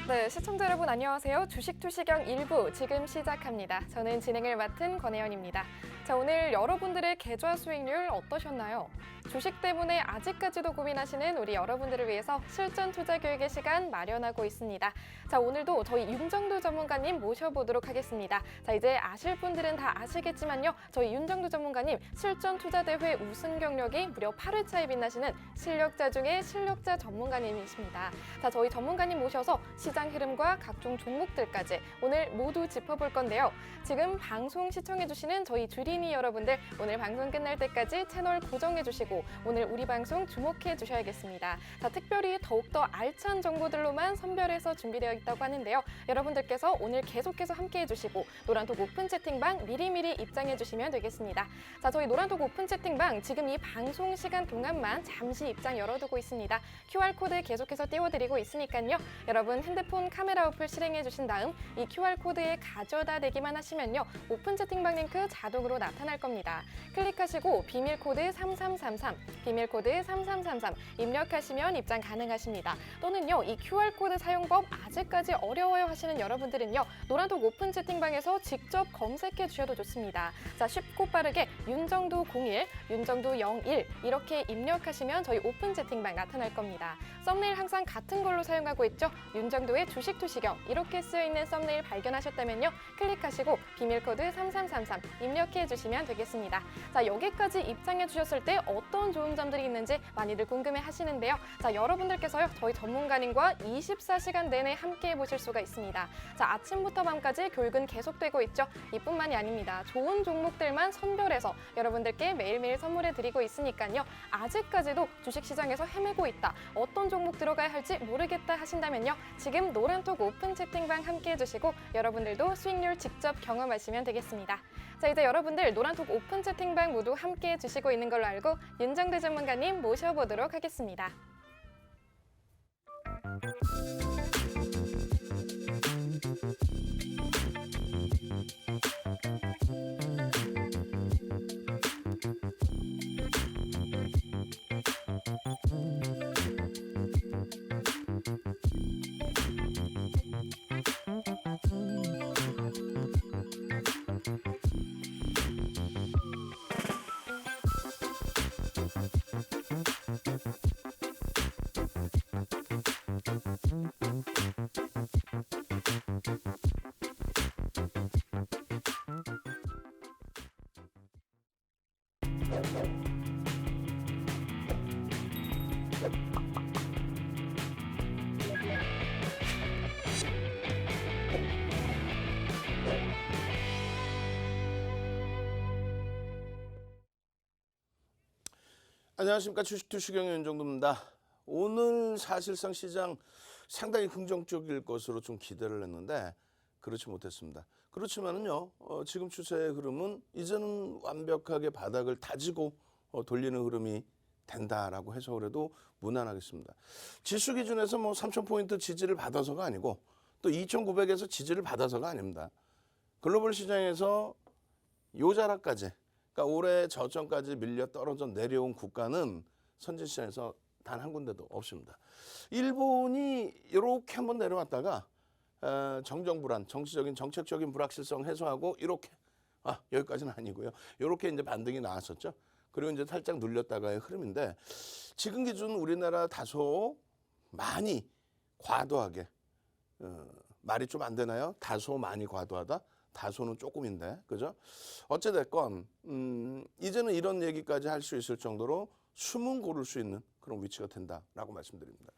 네, 시청자 여러분 안녕하세요. 주식투시경 1부 지금 시작합니다. 저는 진행을 맡은 권혜연입니다. 자, 오늘 여러분들의 계좌 수익률 어떠셨나요? 주식 때문에 아직까지도 고민하시는 우리 여러분들을 위해서 실전 투자 교육의 시간 마련하고 있습니다. 자, 오늘도 저희 윤정두 전문가님 모셔보도록 하겠습니다. 자, 이제 아실 분들은 다 아시겠지만요. 저희 윤정두 전문가님 실전 투자 대회 우승 경력이 무려 8회차에 빛나시는 실력자 중에 실력자 전문가님이십니다. 자, 저희 전문가님 모셔서 시장 흐름과 각종 종목들까지 오늘 모두 짚어볼 건데요. 지금 방송 시청해주시는 저희 주린이 여러분들 오늘 방송 끝날 때까지 채널 고정해주시고 오늘 우리 방송 주목해주셔야겠습니다. 자, 특별히 더욱더 알찬 정보들로만 선별해서 준비되어 있다고 하는데요. 여러분들께서 오늘 계속해서 함께해주시고 노란톡 오픈 채팅방 미리미리 입장해주시면 되겠습니다. 자, 저희 노란톡 오픈 채팅방 지금 이 방송 시간 동안만 잠시 입장 열어두고 있습니다. QR코드 계속해서 띄워드리고 있으니까요. 여러분 핸드폰 카메라 어플 실행해주신 다음 이 QR코드에 가져다 대기만 하시면요. 오픈 채팅방 링크 자동으로 나타날 겁니다. 클릭하시고 비밀코드 3333, 비밀코드 3333 입력하시면 입장 가능하십니다. 또는요. 이 QR코드 사용법 아직까지 어려워요 하시는 여러분들은요. 노란톡 오픈 채팅방에서 직접 검색해 주셔도 좋습니다. 자, 쉽고 빠르게 윤정두 01, 윤정두 01 이렇게 입력하시면 저희 오픈 채팅방 나타날 겁니다. 썸네일 항상 같은 걸로 사용하고 있죠. 윤정두의 주식투시경 이렇게 쓰여있는 썸네일 발견하셨다면요. 클릭하시고 비밀코드 3333 입력해 주시면 되겠습니다. 자, 여기까지 입장해 주셨을 때 어떤 좋은 점들이 있는지 많이들 궁금해 하시는데요. 자, 여러분들께서요. 저희 전문가님과 24시간 내내 함께 해보실 수가 있습니다. 자, 아침부터 밤까지 교육은 계속되고 있죠. 이뿐만이 아닙니다. 좋은 종목들만 선별해서 여러분들께 매일매일 선물해 드리고 있으니까요. 아직까지도 주식시장에서 헤매고 있다. 어떤 종목 들어가야 할지 모르겠다 하신다면요. 지금 노란톡 오픈 채팅방 함께 해주시고 여러분들도 수익률 직접 경험하시면 되겠습니다. 자, 이제 여러분들 노란톡 오픈 채팅방 모두 함께 해주시고 있는 걸로 알고 윤정두 전문가님 모셔보도록 하겠습니다. 안녕하십니까. 주식투시경의 윤정두입니다. 오늘 사실상 시장 상당히 긍정적일 것으로 좀 기대를 했는데 그렇지 못했습니다. 그렇지만은요, 지금 추세의 흐름은 이제는 완벽하게 바닥을 다지고 돌리는 흐름이 된다라고 해석을 해도 무난하겠습니다. 지수 기준에서 뭐 3,000포인트 지지를 받아서가 아니고 또 2,900에서 지지를 받아서가 아닙니다. 글로벌 시장에서 요 자락까지 그러니까 올해 저점까지 밀려 떨어져 내려온 국가는 선진시장에서 단 한 군데도 없습니다. 일본이 이렇게 한번 내려왔다가 정정불안, 정치적인 정책적인 불확실성 해소하고 이렇게 여기까지는 아니고요. 이렇게 이제 반등이 나왔었죠. 그리고 이제 살짝 눌렸다가의 흐름인데 지금 기준 우리나라 다소 많이 과도하게 말이 좀 안 되나요? 다소 많이 과도하다. 다소는 조금인데, 그죠? 어찌됐건, 이제는 이런 얘기까지 할 수 있을 정도로 숨은 고를 수 있는 그런 위치가 된다라고 말씀드립니다.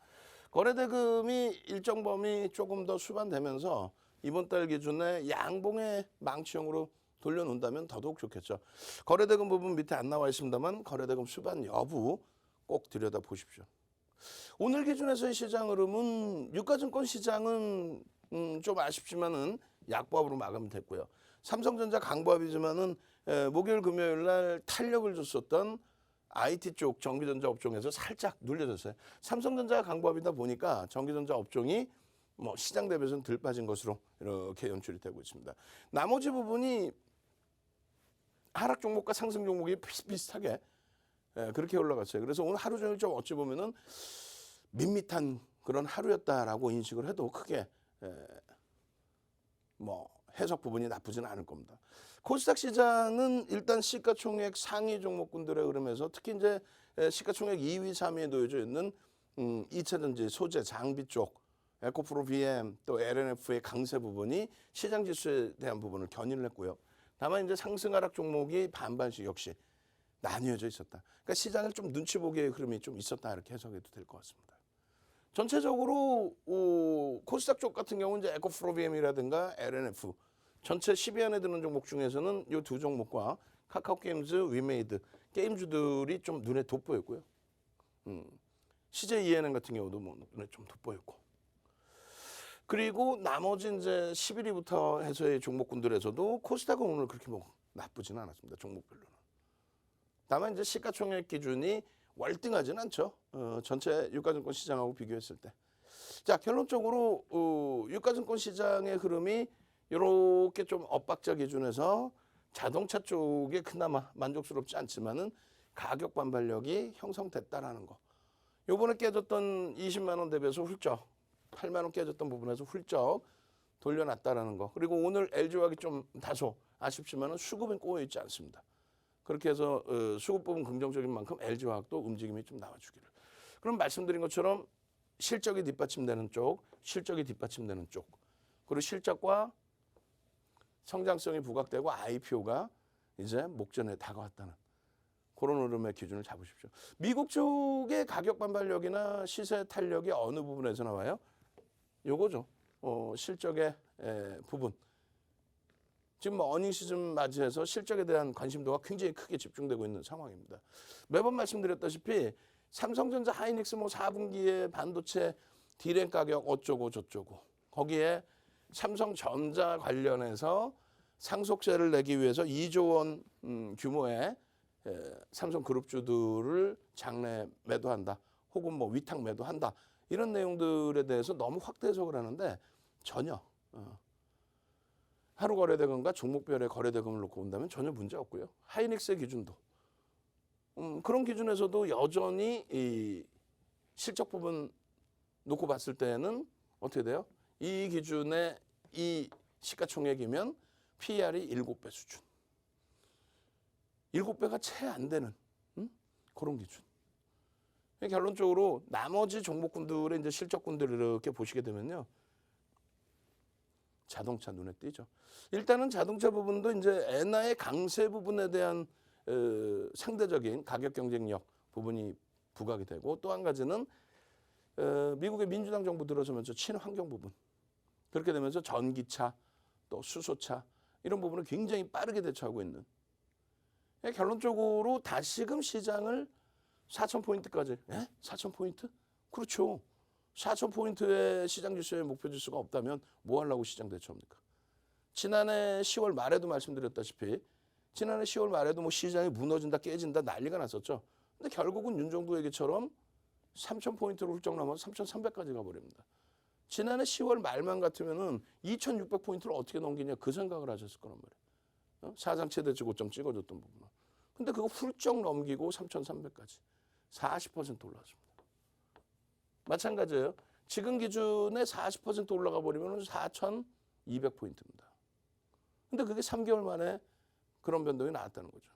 거래대금이 일정 범위 조금 더 수반되면서 이번 달 기준에 양봉의 망치형으로 돌려놓는다면 더더욱 좋겠죠. 거래대금 부분 밑에 안 나와 있습니다만 거래대금 수반 여부 꼭 들여다보십시오. 오늘 기준에서의 시장 흐름은 유가증권 시장은 좀 아쉽지만은 약보합으로 마감됐고요. 삼성전자 강보합이지만은 목요일 금요일 날 탄력을 줬었던 IT 쪽 전기전자 업종에서 살짝 눌려졌어요. 삼성전자 강보합이다 보니까 전기전자 업종이 뭐 시장 대비해서는 덜 빠진 것으로 이렇게 연출이 되고 있습니다. 나머지 부분이 하락 종목과 상승 종목이 비슷비슷하게 그렇게 올라갔어요. 그래서 오늘 하루 종일 좀 어찌 보면은 밋밋한 그런 하루였다라고 인식을 해도 크게 뭐 해석 부분이 나쁘지는 않을 겁니다. 코스닥 시장은 일단 시가총액 상위 종목군들의 흐름에서 특히 이제 시가총액 2위, 3위에 놓여져 있는 2차전지, 소재, 장비 쪽, 에코프로 BM 또 LNF의 강세 부분이 시장 지수에 대한 부분을 견인을 했고요. 다만 이제 상승 하락 종목이 반반씩 역시 나뉘어져 있었다. 그러니까 시장을 좀 눈치 보기의 흐름이 좀 있었다 이렇게 해석해도 될 것 같습니다. 전체적으로 코스닥 쪽 같은 경우는 이제 에코프로 BM이라든가 LNF 전체 10위 안에 드는 종목 중에서는 이 두 종목과 카카오 게임즈, 위메이드 게임주들이 좀 눈에 돋보였고요. CJ ENM 같은 경우도 뭐 눈에 좀 돋보였고. 그리고 나머지 이제 11위부터 해서의 종목군들에서도 코스닥은 오늘 그렇게 뭐 나쁘지는 않았습니다. 종목별로는. 다만 이제 시가총액 기준이 월등하지는 않죠. 전체 유가증권 시장하고 비교했을 때. 자, 결론적으로 유가증권 시장의 흐름이 이렇게 좀 엇박자 기준에서 자동차 쪽에 그나마 만족스럽지 않지만은 가격 반발력이 형성됐다라는 거. 요번에 깨졌던 20만 원 대비해서 훌쩍 8만 원 깨졌던 부분에서 훌쩍 돌려놨다라는 거. 그리고 오늘 LG화학이 좀 다소 아쉽지만은 수급은 꼬여 있지 않습니다. 그렇게 해서 수급 부분 긍정적인 만큼 LG화학도 움직임이 좀 나와주기를. 그럼 말씀드린 것처럼 실적이 뒷받침되는 쪽, 실적이 뒷받침되는 쪽, 그리고 실적과 성장성이 부각되고 IPO가 이제 목전에 다가왔다는 그런 흐름의 기준을 잡으십시오. 미국 쪽의 가격 반발력이나 시세 탄력이 어느 부분에서 나와요? 요거죠. 실적의 부분. 지금 뭐 어닝 시즌 맞이해서 실적에 대한 관심도가 굉장히 크게 집중되고 있는 상황입니다. 매번 말씀드렸다시피 삼성전자, 하이닉스 뭐 4분기에 반도체 디램 가격 어쩌고 저쩌고 거기에 삼성전자 관련해서 상속세를 내기 위해서 2조 원 규모의 삼성그룹주들을 장내 매도한다. 혹은 뭐 위탁 매도한다. 이런 내용들에 대해서 너무 확대 해석을 하는데 전혀 하루 거래대금과 종목별의 거래대금을 놓고 본다면 전혀 문제 없고요. 하이닉스의 기준도 그런 기준에서도 여전히 이 실적 부분 놓고 봤을 때는 어떻게 돼요? 이 기준의 이 시가총액이면 PER이 7배 수준. 7배가 채 안 되는 그런 기준. 결론적으로 나머지 종목군들의 이제 실적군들을 이렇게 보시게 되면요. 자동차 눈에 띄죠. 일단은 자동차 부분도 이제 엔화의 강세 부분에 대한 상대적인 가격 경쟁력 부분이 부각이 되고 또 한 가지는 미국의 민주당 정부 들어서면서 친환경 부분. 그렇게 되면서 전기차 또 수소차 이런 부분을 굉장히 빠르게 대처하고 있는. 결론적으로 다시금 시장을 4,000포인트까지. 4,000포인트? 그렇죠. 4,000포인트의 시장 지수의 목표 지수가 없다면 뭐 하려고 시장 대처합니까? 지난해 10월 말에도 말씀드렸다시피 지난해 10월 말에도 뭐 시장이 무너진다 깨진다 난리가 났었죠. 근데 결국은 윤정도 얘기처럼 3,000포인트를 훌쩍 넘어서 3,300까지 가버립니다. 지난해 10월 말만 같으면은 2,600포인트를 어떻게 넘기냐 그 생각을 하셨을 거란 말이에요. 사상 최대 고점 찍어줬던 부분은. 근데 그거 훌쩍 넘기고 3,300까지 40% 올라왔습니다. 마찬가지예요. 지금 기준에 40% 올라가 버리면 4,200포인트입니다. 근데 그게 3개월 만에 그런 변동이 나왔다는 거죠.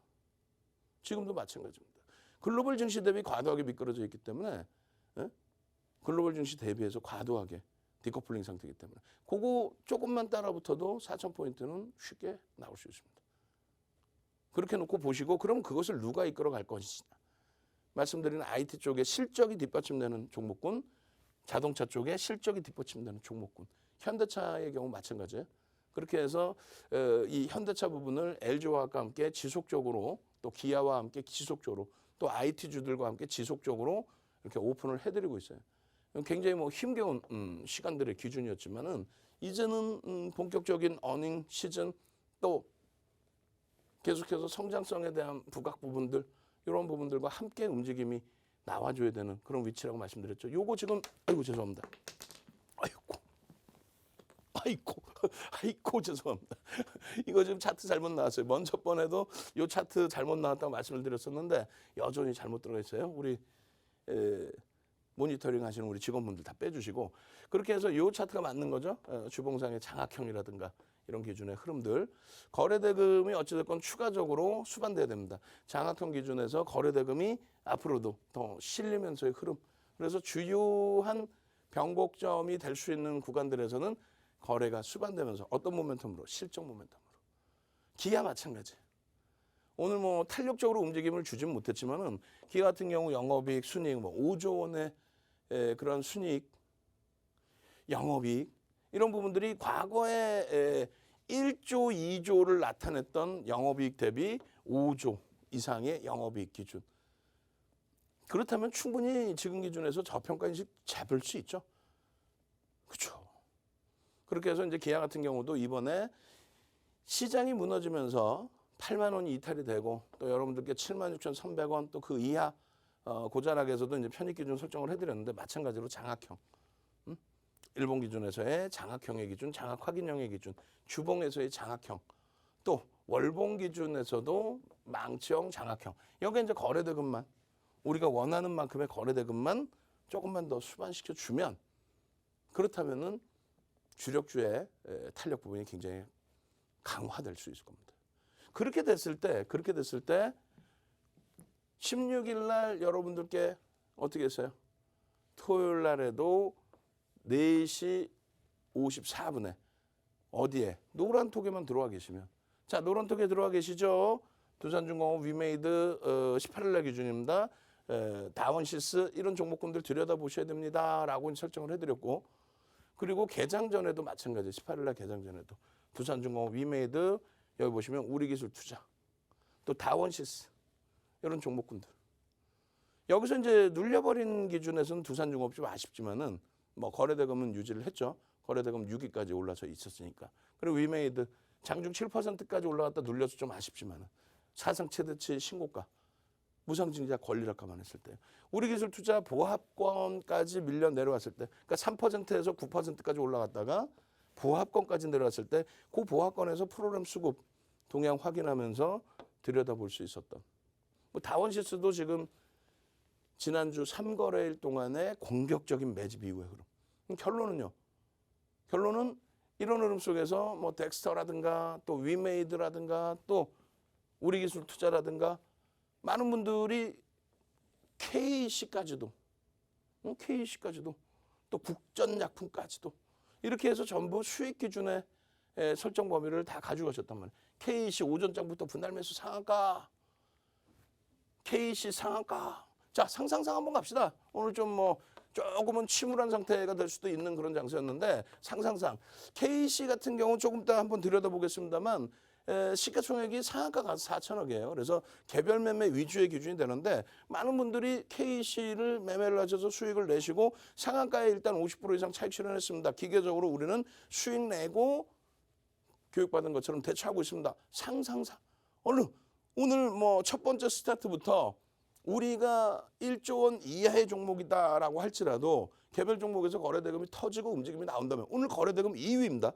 지금도 마찬가지입니다. 글로벌 증시 대비 과도하게 미끄러져 있기 때문에 글로벌 증시 대비해서 과도하게 디커플링 상태이기 때문에 그거 조금만 따라붙어도 4,000포인트는 쉽게 나올 수 있습니다. 그렇게 놓고 보시고 그럼 그것을 누가 이끌어 갈 것이냐. 말씀드린 IT 쪽에 실적이 뒷받침되는 종목군, 자동차 쪽에 실적이 뒷받침되는 종목군, 현대차의 경우 마찬가지예요. 그렇게 해서 이 현대차 부분을 LG화학과 함께 지속적으로 또 기아와 함께 지속적으로 또 IT주들과 함께 지속적으로 이렇게 오픈을 해드리고 있어요. 굉장히 뭐 힘겨운 시간들의 기준이었지만은 이제는 본격적인 어닝 시즌 또 계속해서 성장성에 대한 부각 부분들 이런 부분들과 함께 움직임이 나와줘야 되는 그런 위치라고 말씀드렸죠. 요거 지금 아이고 죄송합니다. 아이고 죄송합니다. 이거 지금 차트 잘못 나왔어요. 먼저 번에도 요 차트 잘못 나왔다고 말씀을 드렸었는데 여전히 잘못 들어가 있어요. 우리 모니터링 하시는 우리 직원분들 다 빼주시고 그렇게 해서 이 차트가 맞는 거죠. 주봉상의 장악형이라든가 이런 기준의 흐름들. 거래대금이 어찌됐건 추가적으로 수반돼야 됩니다. 장악형 기준에서 거래대금이 앞으로도 더 실리면서의 흐름. 그래서 주요한 변곡점이 될 수 있는 구간들에서는 거래가 수반되면서 어떤 모멘텀으로? 실적 모멘텀으로. 기아 마찬가지. 오늘 뭐 탄력적으로 움직임을 주진 못했지만은 기아 같은 경우 영업이익, 순이익 뭐 5조 원의 그런 순이익, 영업이익 이런 부분들이 과거에 1조, 2조를 나타냈던 영업이익 대비 5조 이상의 영업이익 기준. 그렇다면 충분히 지금 기준에서 저평가 인식 잡을 수 있죠. 그렇죠. 그렇게 해서 이제 기아 같은 경우도 이번에 시장이 무너지면서 8만 원이 이탈이 되고 또 여러분들께 76,300원 또 그 이하 고자락에서도 이제 편입 기준 설정을 해드렸는데 마찬가지로 장악형. 일본 기준에서의 장악형의 기준, 장악 확인형의 기준, 주봉에서의 장악형, 또 월봉 기준에서도 망치형, 장악형. 여기 이제 거래대금만 우리가 원하는 만큼의 거래대금만 조금만 더 수반시켜 주면 그렇다면은 주력주의 탄력 부분이 굉장히 강화될 수 있을 겁니다. 그렇게 됐을 때 16일 날 여러분들께 어떻게 했어요? 토요일 날에도 4시 54분에 어디에? 노란톡에만 들어와 계시면 자, 노란톡에 들어와 계시죠? 두산중공업 위메이드 18일 날 기준입니다. 다원시스 이런 종목군들 들여다보셔야 됩니다. 라고 설정을 해드렸고 그리고 개장 전에도 마찬가지 18일 날 개장 전에도 두산중공업 위메이드 여기 보시면 우리기술투자 또 다원시스 이런 종목군들 여기서 이제 눌려버린 기준에서는 두산중공업 좀 아쉽지만은 뭐 거래대금은 유지를 했죠. 거래대금 6위까지 올라서 있었으니까. 그리고 위메이드 장중 7%까지 올라갔다 눌려서 좀 아쉽지만은 사상 최대치 신고가 무상증자 권리락 감안했을 때 우리기술투자 보합권까지 밀려 내려왔을 때 그러니까 3%에서 9%까지 올라갔다가 보합권까지 내려왔을 때 그 보합권에서 프로그램 수급 동향 확인하면서 들여다볼 수 있었던 뭐 다원시스도 지금 지난주 3거래일 동안의 공격적인 매집 이후의 흐름. 그럼 결론은요. 결론은 이런 흐름 속에서 뭐 덱스터라든가 또 위메이드라든가 또 우리기술투자라든가 많은 분들이 KC까지도 또 국전약품까지도 이렇게 해서 전부 수익 기준의 설정 범위를 다 가지고 가셨단 말이에요. KC 오전장부터 분할 매수 상한가, KC 상한가. 자, 상상상 한번 갑시다. 오늘 좀 뭐 조금은 침울한 상태가 될 수도 있는 그런 장세였는데 상상상 KC 같은 경우 조금 이따 한번 들여다보겠습니다만 시가총액이 상한가 가서 4천억이에요. 그래서 개별 매매 위주의 기준이 되는데 많은 분들이 KC를 매매를 하셔서 수익을 내시고 상한가에 일단 50% 이상 차익 실현했습니다. 기계적으로 우리는 수익 내고 교육받은 것처럼 대처하고 있습니다. 상상상. 오늘 뭐 첫 번째 스타트부터 우리가 1조 원 이하의 종목이다라고 할지라도 개별 종목에서 거래대금이 터지고 움직임이 나온다면 오늘 거래대금 2위입니다.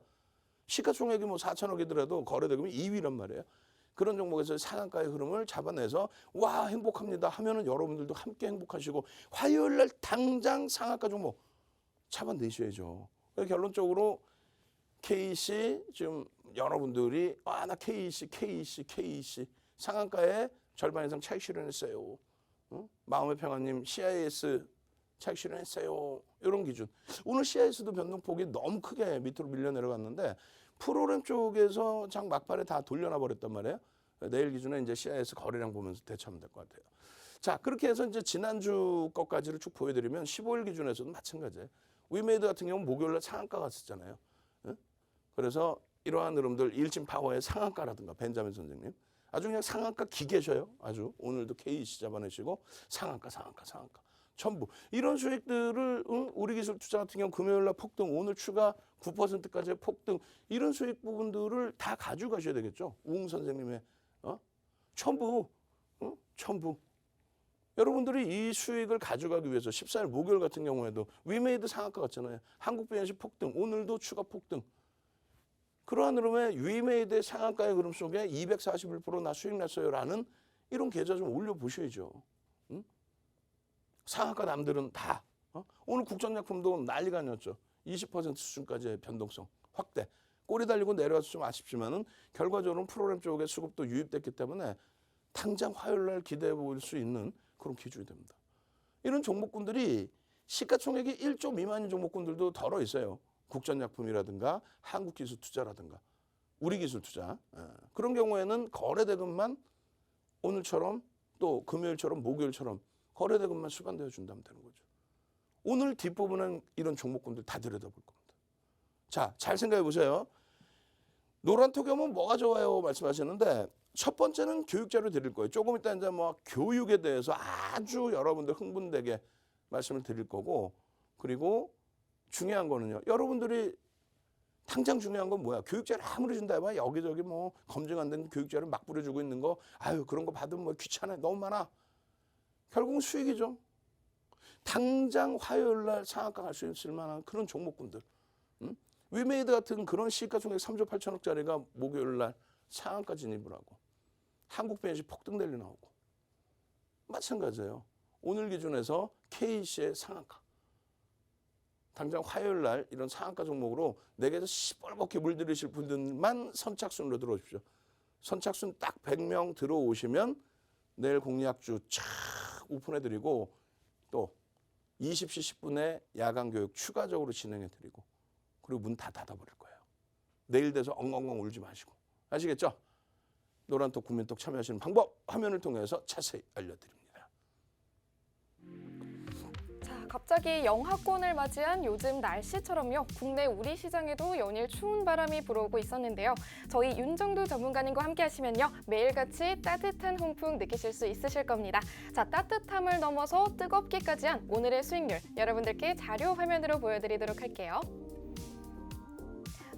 시가총액이 뭐 4천억이더라도 거래대금이 2위란 말이에요. 그런 종목에서 상한가의 흐름을 잡아내서 와 행복합니다 하면은 여러분들도 함께 행복하시고 화요일 날 당장 상한가 종목 잡아내셔야죠. 결론적으로 KC 지금 여러분들이 나 KC 상한가에 절반 이상 차익 실현했어요. 마음의 평화님 CIS 차익 실현했어요. 이런 기준. 오늘 CIS도 변동폭이 너무 크게 밑으로 밀려 내려갔는데 프로그램 쪽에서 장 막판에 다 돌려놔 버렸단 말이에요. 내일 기준에 이제 CIS 거래량 보면서 대처하면 될 것 같아요. 자, 그렇게 해서 이제 지난주 것까지를 쭉 보여드리면 15일 기준에서도 마찬가지예요. 위메이드 같은 경우는 목요일날 상한가 갔었잖아요. 그래서 이러한 흐름들 일진 파워의 상한가라든가 벤자민 선생님 아주 그냥 상한가 기계셔요. 아주 오늘도 KC 잡아내시고 상한가 전부 이런 수익들을 우리기술투자 같은 경우 금요일날 폭등 오늘 추가 9%까지의 폭등 이런 수익 부분들을 다 가지고 가셔야 되겠죠. 우웅 선생님의 전부 여러분들이 이 수익을 가져가기 위해서 14일 목요일 같은 경우에도 위메이드 상한가 같잖아요. 한국비엔시 폭등 오늘도 추가 폭등 그러한 흐름에 위메이드의 상한가의 흐름 속에 241% 나 수익 났어요라는 이런 계좌 좀 올려보셔야죠. 상한가 남들은 다 오늘 국전약품도 난리가 아니었죠. 20% 수준까지의 변동성 확대. 꼬리 달리고 내려와서 좀 아쉽지만은 결과적으로는 프로그램 쪽에 수급도 유입됐기 때문에 당장 화요일 날 기대해 볼 수 있는 그런 기준이 됩니다. 이런 종목군들이 시가총액이 1조 미만인 종목군들도 덜어 있어요. 국전약품이라든가 한국기술투자라든가 우리기술투자. 그런 경우에는 거래대금만 오늘처럼 또 금요일처럼 목요일처럼 거래대금만 수반되어 준다면 되는 거죠. 오늘 뒷부분은 이런 종목군들 다 들여다볼 겁니다. 자, 잘 생각해 보세요. 노란톡에 오면 뭐가 좋아요 말씀하시는데 첫 번째는 교육자료 드릴 거예요. 조금 이따 이제 뭐 교육에 대해서 아주 여러분들 흥분되게 말씀을 드릴 거고, 그리고 중요한 거는요. 여러분들이 당장 중요한 건 뭐야? 교육자료 아무리 준다 해봐 여기저기 뭐 검증 안 된 교육자료 막 뿌려주고 있는 거, 아유 그런 거 받으면 뭐 귀찮아, 너무 많아. 결국은 수익이죠. 당장 화요일 날 상한가 갈 수 있을 만한 그런 종목군들. 위메이드 같은 그런 시가총액 3조 8천억짜리가 목요일 날 상한가 진입을 하고 한국벤시 폭등 랠리 나오고 마찬가지예요. 오늘 기준에서 KC의 상한가. 당장 화요일 날 이런 상한가 종목으로 내게서 시뻘겋게 물들이실 분들만 선착순으로 들어오십시오. 선착순 딱 100명 들어오시면 내일 공약주 쫙 오픈해드리고 또 20시 10분에 야간 교육 추가적으로 진행해드리고 그리고 문 다 닫아버릴 거예요. 내일 돼서 엉엉엉 울지 마시고. 아시겠죠? 노란톡 국민톡 참여하시는 방법 화면을 통해서 자세히 알려드립니다. 자, 갑자기 영하권을 맞이한 요즘 날씨처럼요. 국내 우리 시장에도 연일 추운 바람이 불어오고 있었는데요. 저희 윤정두 전문가님과 함께 하시면요. 매일같이 따뜻한 훈풍 느끼실 수 있으실 겁니다. 자, 따뜻함을 넘어서 뜨겁기까지 한 오늘의 수익률 여러분들께 자료 화면으로 보여드리도록 할게요.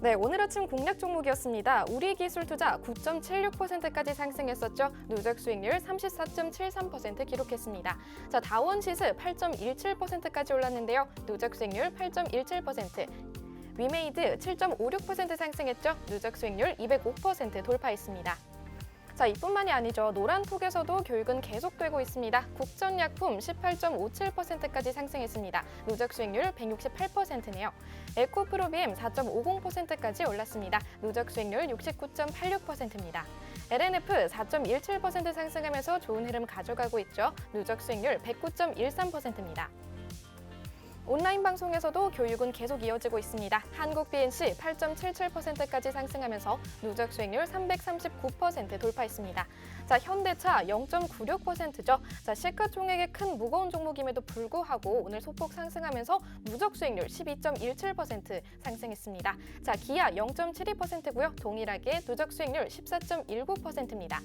네, 오늘 아침 공략 종목이었습니다. 우리기술투자 9.76%까지 상승했었죠. 누적 수익률 34.73% 기록했습니다. 자, 다원지수 8.17%까지 올랐는데요. 누적 수익률 8.17%. 위메이드 7.56% 상승했죠. 누적 수익률 205% 돌파했습니다. 자, 이뿐만이 아니죠. 노란톡에서도 교육은 계속되고 있습니다. 국전약품 18.57%까지 상승했습니다. 누적 수익률 168%네요. 에코프로비엠 4.50%까지 올랐습니다. 누적 수익률 69.86%입니다. LNF 4.17% 상승하면서 좋은 흐름 가져가고 있죠. 누적 수익률 109.13%입니다. 온라인 방송에서도 교육은 계속 이어지고 있습니다. 한국 BNC 8.77%까지 상승하면서 누적 수익률 339% 돌파했습니다. 자, 현대차 0.96%죠. 자, 시가총액의 큰 무거운 종목임에도 불구하고 오늘 소폭 상승하면서 누적 수익률 12.17% 상승했습니다. 자, 기아 0.72%고요. 동일하게 누적 수익률 14.19%입니다.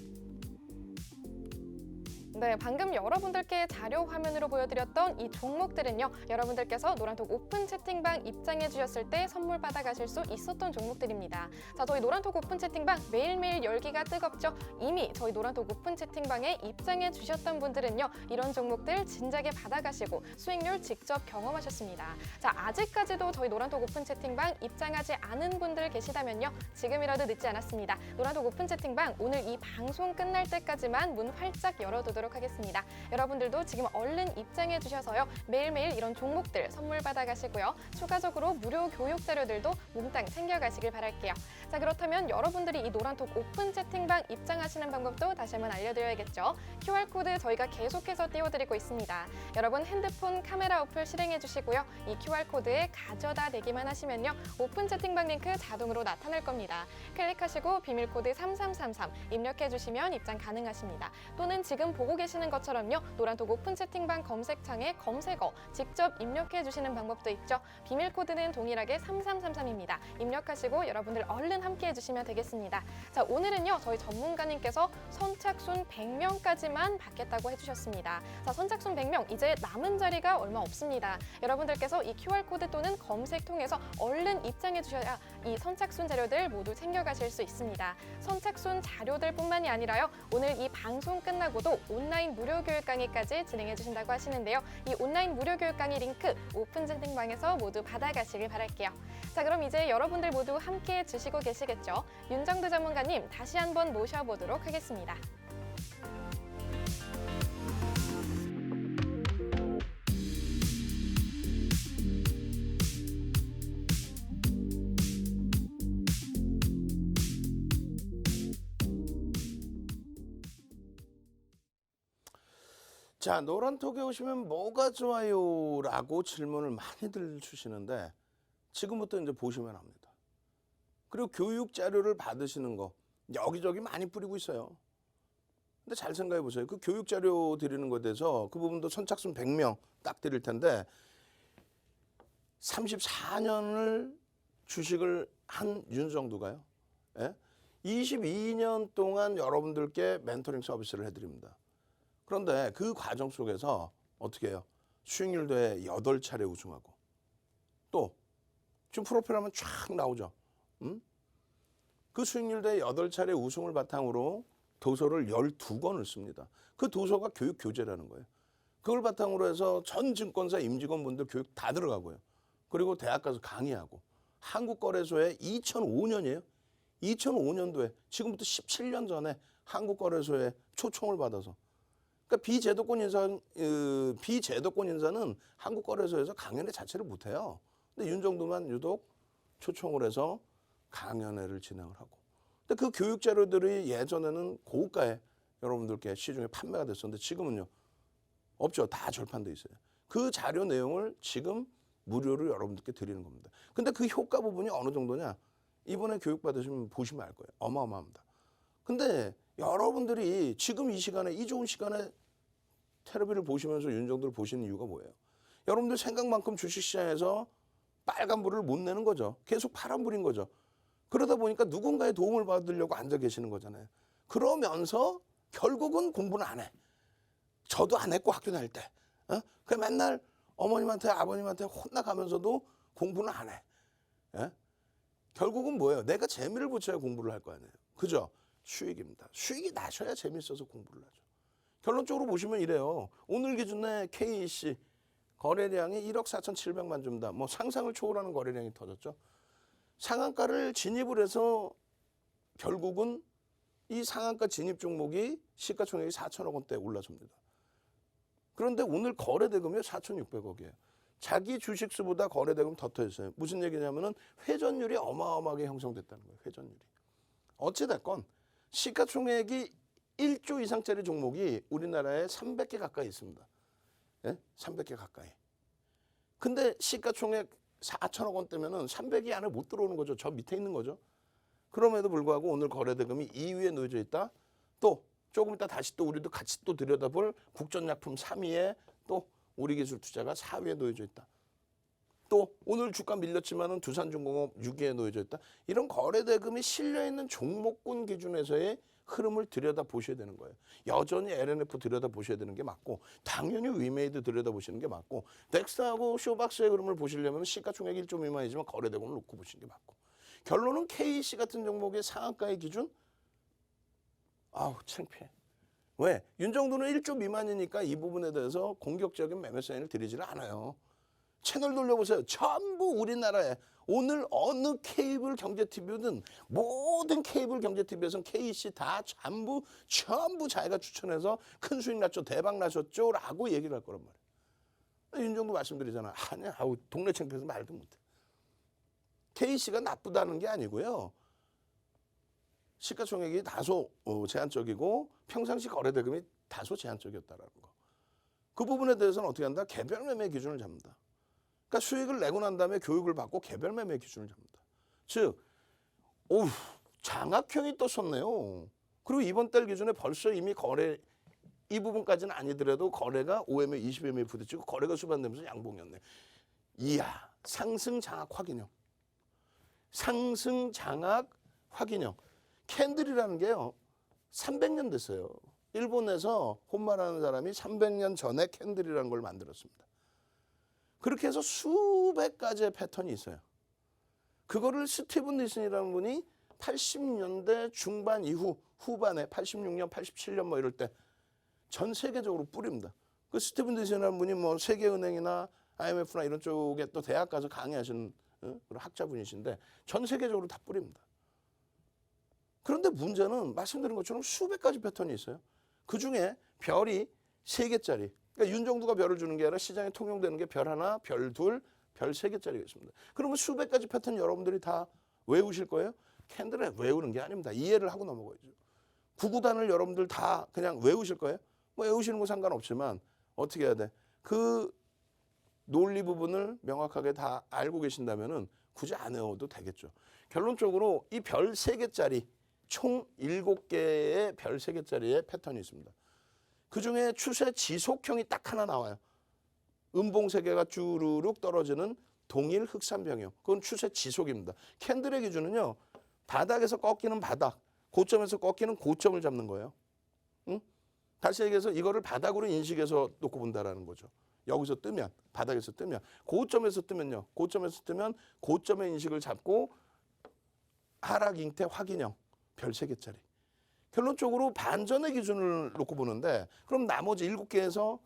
네, 방금 여러분들께 자료 화면으로 보여드렸던 이 종목들은요. 여러분들께서 노란톡 오픈 채팅방 입장해 주셨을 때 선물 받아가실 수 있었던 종목들입니다. 자, 저희 노란톡 오픈 채팅방 매일매일 열기가 뜨겁죠. 이미 저희 노란톡 오픈 채팅방에 입장해 주셨던 분들은요. 이런 종목들 진작에 받아가시고 수익률 직접 경험하셨습니다. 자, 아직까지도 저희 노란톡 오픈 채팅방 입장하지 않은 분들 계시다면요. 지금이라도 늦지 않았습니다. 노란톡 오픈 채팅방 오늘 이 방송 끝날 때까지만 문 활짝 열어두도록 하겠습니다. 여러분들도 지금 얼른 입장해 주셔서요. 매일매일 이런 종목들 선물 받아가시고요. 추가적으로 무료 교육 자료들도 몽땅 챙겨가시길 바랄게요. 자, 그렇다면 여러분들이 이 노란톡 오픈 채팅방 입장하시는 방법도 다시 한번 알려드려야겠죠. QR코드 저희가 계속해서 띄워드리고 있습니다. 여러분 핸드폰 카메라 어플 실행해 주시고요. 이 QR코드에 가져다 대기만 하시면요. 오픈 채팅방 링크 자동으로 나타날 겁니다. 클릭하시고 비밀코드 3333 입력해 주시면 입장 가능하십니다. 또는 지금 보고 계시는 것처럼요. 노란톡 오픈 채팅방 검색창에 검색어 직접 입력해 주시는 방법도 있죠. 비밀 코드는 동일하게 3333입니다. 입력하시고 여러분들 얼른 함께 해주시면 되겠습니다. 자, 오늘은요. 저희 전문가님께서 선착순 100명까지만 받겠다고 해주셨습니다. 자, 선착순 100명 이제 남은 자리가 얼마 없습니다. 여러분들께서 이 QR코드 또는 검색 통해서 얼른 입장해 주셔야 이 선착순 자료들 모두 챙겨가실 수 있습니다. 선착순 자료들뿐만이 아니라요. 오늘 이 방송 끝나고도 온라인 무료 교육 강의까지 진행해 주신다고 하시는데요. 이 온라인 무료 교육 강의 링크 오픈 채팅방에서 모두 받아가시길 바랄게요. 자, 그럼 이제 여러분들 모두 함께 해주시고 계시겠죠? 윤정두 전문가님 다시 한번 모셔보도록 하겠습니다. 자, 노란톡에 오시면 뭐가 좋아요? 라고 질문을 많이들 주시는데 지금부터 이제 보시면 합니다. 그리고 교육 자료를 받으시는 거 여기저기 많이 뿌리고 있어요. 근데 잘 생각해 보세요. 그 교육 자료 드리는 것에 대해서 그 부분도 선착순 100명 딱 드릴 텐데 34년을 주식을 한 윤정두가요. 예? 22년 동안 여러분들께 멘토링 서비스를 해드립니다. 그런데 그 과정 속에서 어떻게 해요? 수익률 대회 8차례 우승하고 또 지금 프로필 하면 쫙 나오죠. 그 수익률 대회 8차례 우승을 바탕으로 도서를 12권을 씁니다. 그 도서가 교육 교재라는 거예요. 그걸 바탕으로 해서 전 증권사 임직원분들 교육 다 들어가고요. 그리고 대학 가서 강의하고 한국거래소에 2005년이에요. 2005년도에 지금부터 17년 전에 한국거래소에 초청을 받아서 그러니까 비제도권 인사는 한국거래소에서 강연회 자체를 못해요. 근데 윤정두만 유독 초청을 해서 강연회를 진행을 하고. 근데 그 교육 자료들이 예전에는 고가에 여러분들께 시중에 판매가 됐었는데 지금은요 없죠. 다 절판돼 있어요. 그 자료 내용을 지금 무료로 여러분들께 드리는 겁니다. 근데 그 효과 부분이 어느 정도냐? 이번에 교육 받으시면 보시면 알 거예요. 어마어마합니다. 근데 여러분들이 지금 이 시간에 이 좋은 시간에 텔레비를 보시면서 윤정두를 보시는 이유가 뭐예요? 여러분들 생각만큼 주식시장에서 빨간불을 못 내는 거죠. 계속 파란불인 거죠. 그러다 보니까 누군가의 도움을 받으려고 앉아 계시는 거잖아요. 그러면서 결국은 공부는 안 해. 저도 안 했고 학교 다닐 때. 그 맨날 어머님한테 아버님한테 혼나가면서도 공부는 안 해. 예? 결국은 뭐예요? 내가 재미를 붙여야 공부를 할 거 아니에요. 그죠? 수익입니다. 수익이 나셔야 재밌어서 공부를 하죠. 결론적으로 보시면 이래요. 오늘 기준에 KEC 거래량이 1억 4,700만 줍니다. 뭐 상상을 초월하는 거래량이 터졌죠. 상한가를 진입을 해서 결국은 이 상한가 진입 종목이 시가총액이 4천억 원대 올라섭니다. 그런데 오늘 거래대금이 4,600억이에요. 자기 주식수보다 거래대금 더 터졌어요. 무슨 얘기냐면은 회전율이 어마어마하게 형성됐다는 거예요. 회전율이. 어찌됐건 시가총액이 1조 이상짜리 종목이 우리나라에 300개 가까이 있습니다. 예? 300개 가까이. 근데 시가총액 4천억 원대면은 300이 안에 못 들어오는 거죠. 저 밑에 있는 거죠. 그럼에도 불구하고 오늘 거래대금이 2위에 놓여져 있다. 또 조금 이따 다시 또 우리도 같이 또 들여다볼 국전약품 3위에 또 우리기술투자가 4위에 놓여져 있다. 또 오늘 주가 밀렸지만은 두산중공업 6위에 놓여져 있다. 이런 거래대금이 실려있는 종목군 기준에서의 흐름을 들여다보셔야 되는 거예요. 여전히 LNF 들여다보셔야 되는 게 맞고 당연히 위메이드 들여다보시는 게 맞고 덱스하고 쇼박스의 흐름을 보시려면 시가총액 1조 미만이지만 거래대금을 놓고 보시는 게 맞고 결론은 KEC 같은 종목의 상한가의 기준 아우 창피해. 왜? 윤정두는 1조 미만이니까 이 부분에 대해서 공격적인 매매 사인을 드리지는 않아요. 채널 돌려보세요. 전부 우리나라에 오늘 어느 케이블 경제TV든 모든 케이블 경제TV에서는 KEC 다 전부 자기가 추천해서 큰 수익 났죠. 대박 나셨죠. 라고 얘기를 할 거란 말이에요. 윤정두 말씀드리잖아. 아니야. 아우 동네 창피해서 말도 못해. KEC가 나쁘다는 게 아니고요. 시가총액이 다소 제한적이고 평상시 거래대금이 다소 제한적이었다라는 거. 그 부분에 대해서는 어떻게 한다? 개별 매매 기준을 잡는다. 그러니까 수익을 내고 난 다음에 교육을 받고 개별 매매 기준을 잡는다. 즉, 장악형이 떴었네요. 그리고 이번 달 기준에 벌써 이미 거래 이 부분까지는 아니더라도 거래가 5MA, 20MA 부딪히고 거래가 수반되면서 양봉이었네. 이야, 상승 장악 확인형. 상승 장악 확인형. 캔들이라는 게요. 300년 됐어요. 일본에서 혼마라는 사람이 300년 전에 캔들이라는 걸 만들었습니다. 그렇게 해서 수백 가지의 패턴이 있어요. 그거를 스티븐 니슨이라는 분이 80년대 중반 이후 후반에 86년, 87년 뭐 이럴 때 전 세계적으로 뿌립니다. 그 스티븐 니슨이라는 분이 뭐 세계은행이나 IMF나 이런 쪽에 또 대학 가서 강의하시는 그런 학자분이신데 전 세계적으로 다 뿌립니다. 그런데 문제는 말씀드린 것처럼 수백 가지 패턴이 있어요. 그중에 별이 3개짜리. 그러니까 윤정두가 별을 주는 게 아니라 시장에 통용되는 게 별 하나, 별 둘, 별 3개짜리가 있습니다. 그러면 수백 가지 패턴 여러분들이 다 외우실 거예요? 캔들에 외우는 게 아닙니다. 이해를 하고 넘어가야죠. 구구단을 여러분들 다 그냥 외우실 거예요? 뭐 외우시는 거 상관없지만 어떻게 해야 돼? 그 논리 부분을 명확하게 다 알고 계신다면은 굳이 안 외워도 되겠죠. 결론적으로 이 별 3개짜리 총 7개의 별 3개짜리의 패턴이 있습니다. 그중에 추세 지속형이 딱 하나 나와요. 음봉 3개가 주르륵 떨어지는 동일 흑산병형. 그건 추세 지속입니다. 캔들의 기준은요. 바닥에서 꺾이는 바닥, 고점에서 꺾이는 고점을 잡는 거예요. 응? 다시 얘기해서 이거를 바닥으로 인식해서 놓고 본다라는 거죠. 여기서 뜨면, 바닥에서 뜨면, 고점에서 뜨면요. 고점에서 뜨면 고점의 인식을 잡고 하락 잉태 확인형 별 3개짜리. 결론적으로 반전의 기준을 놓고 보는데 그럼 나머지 7개에서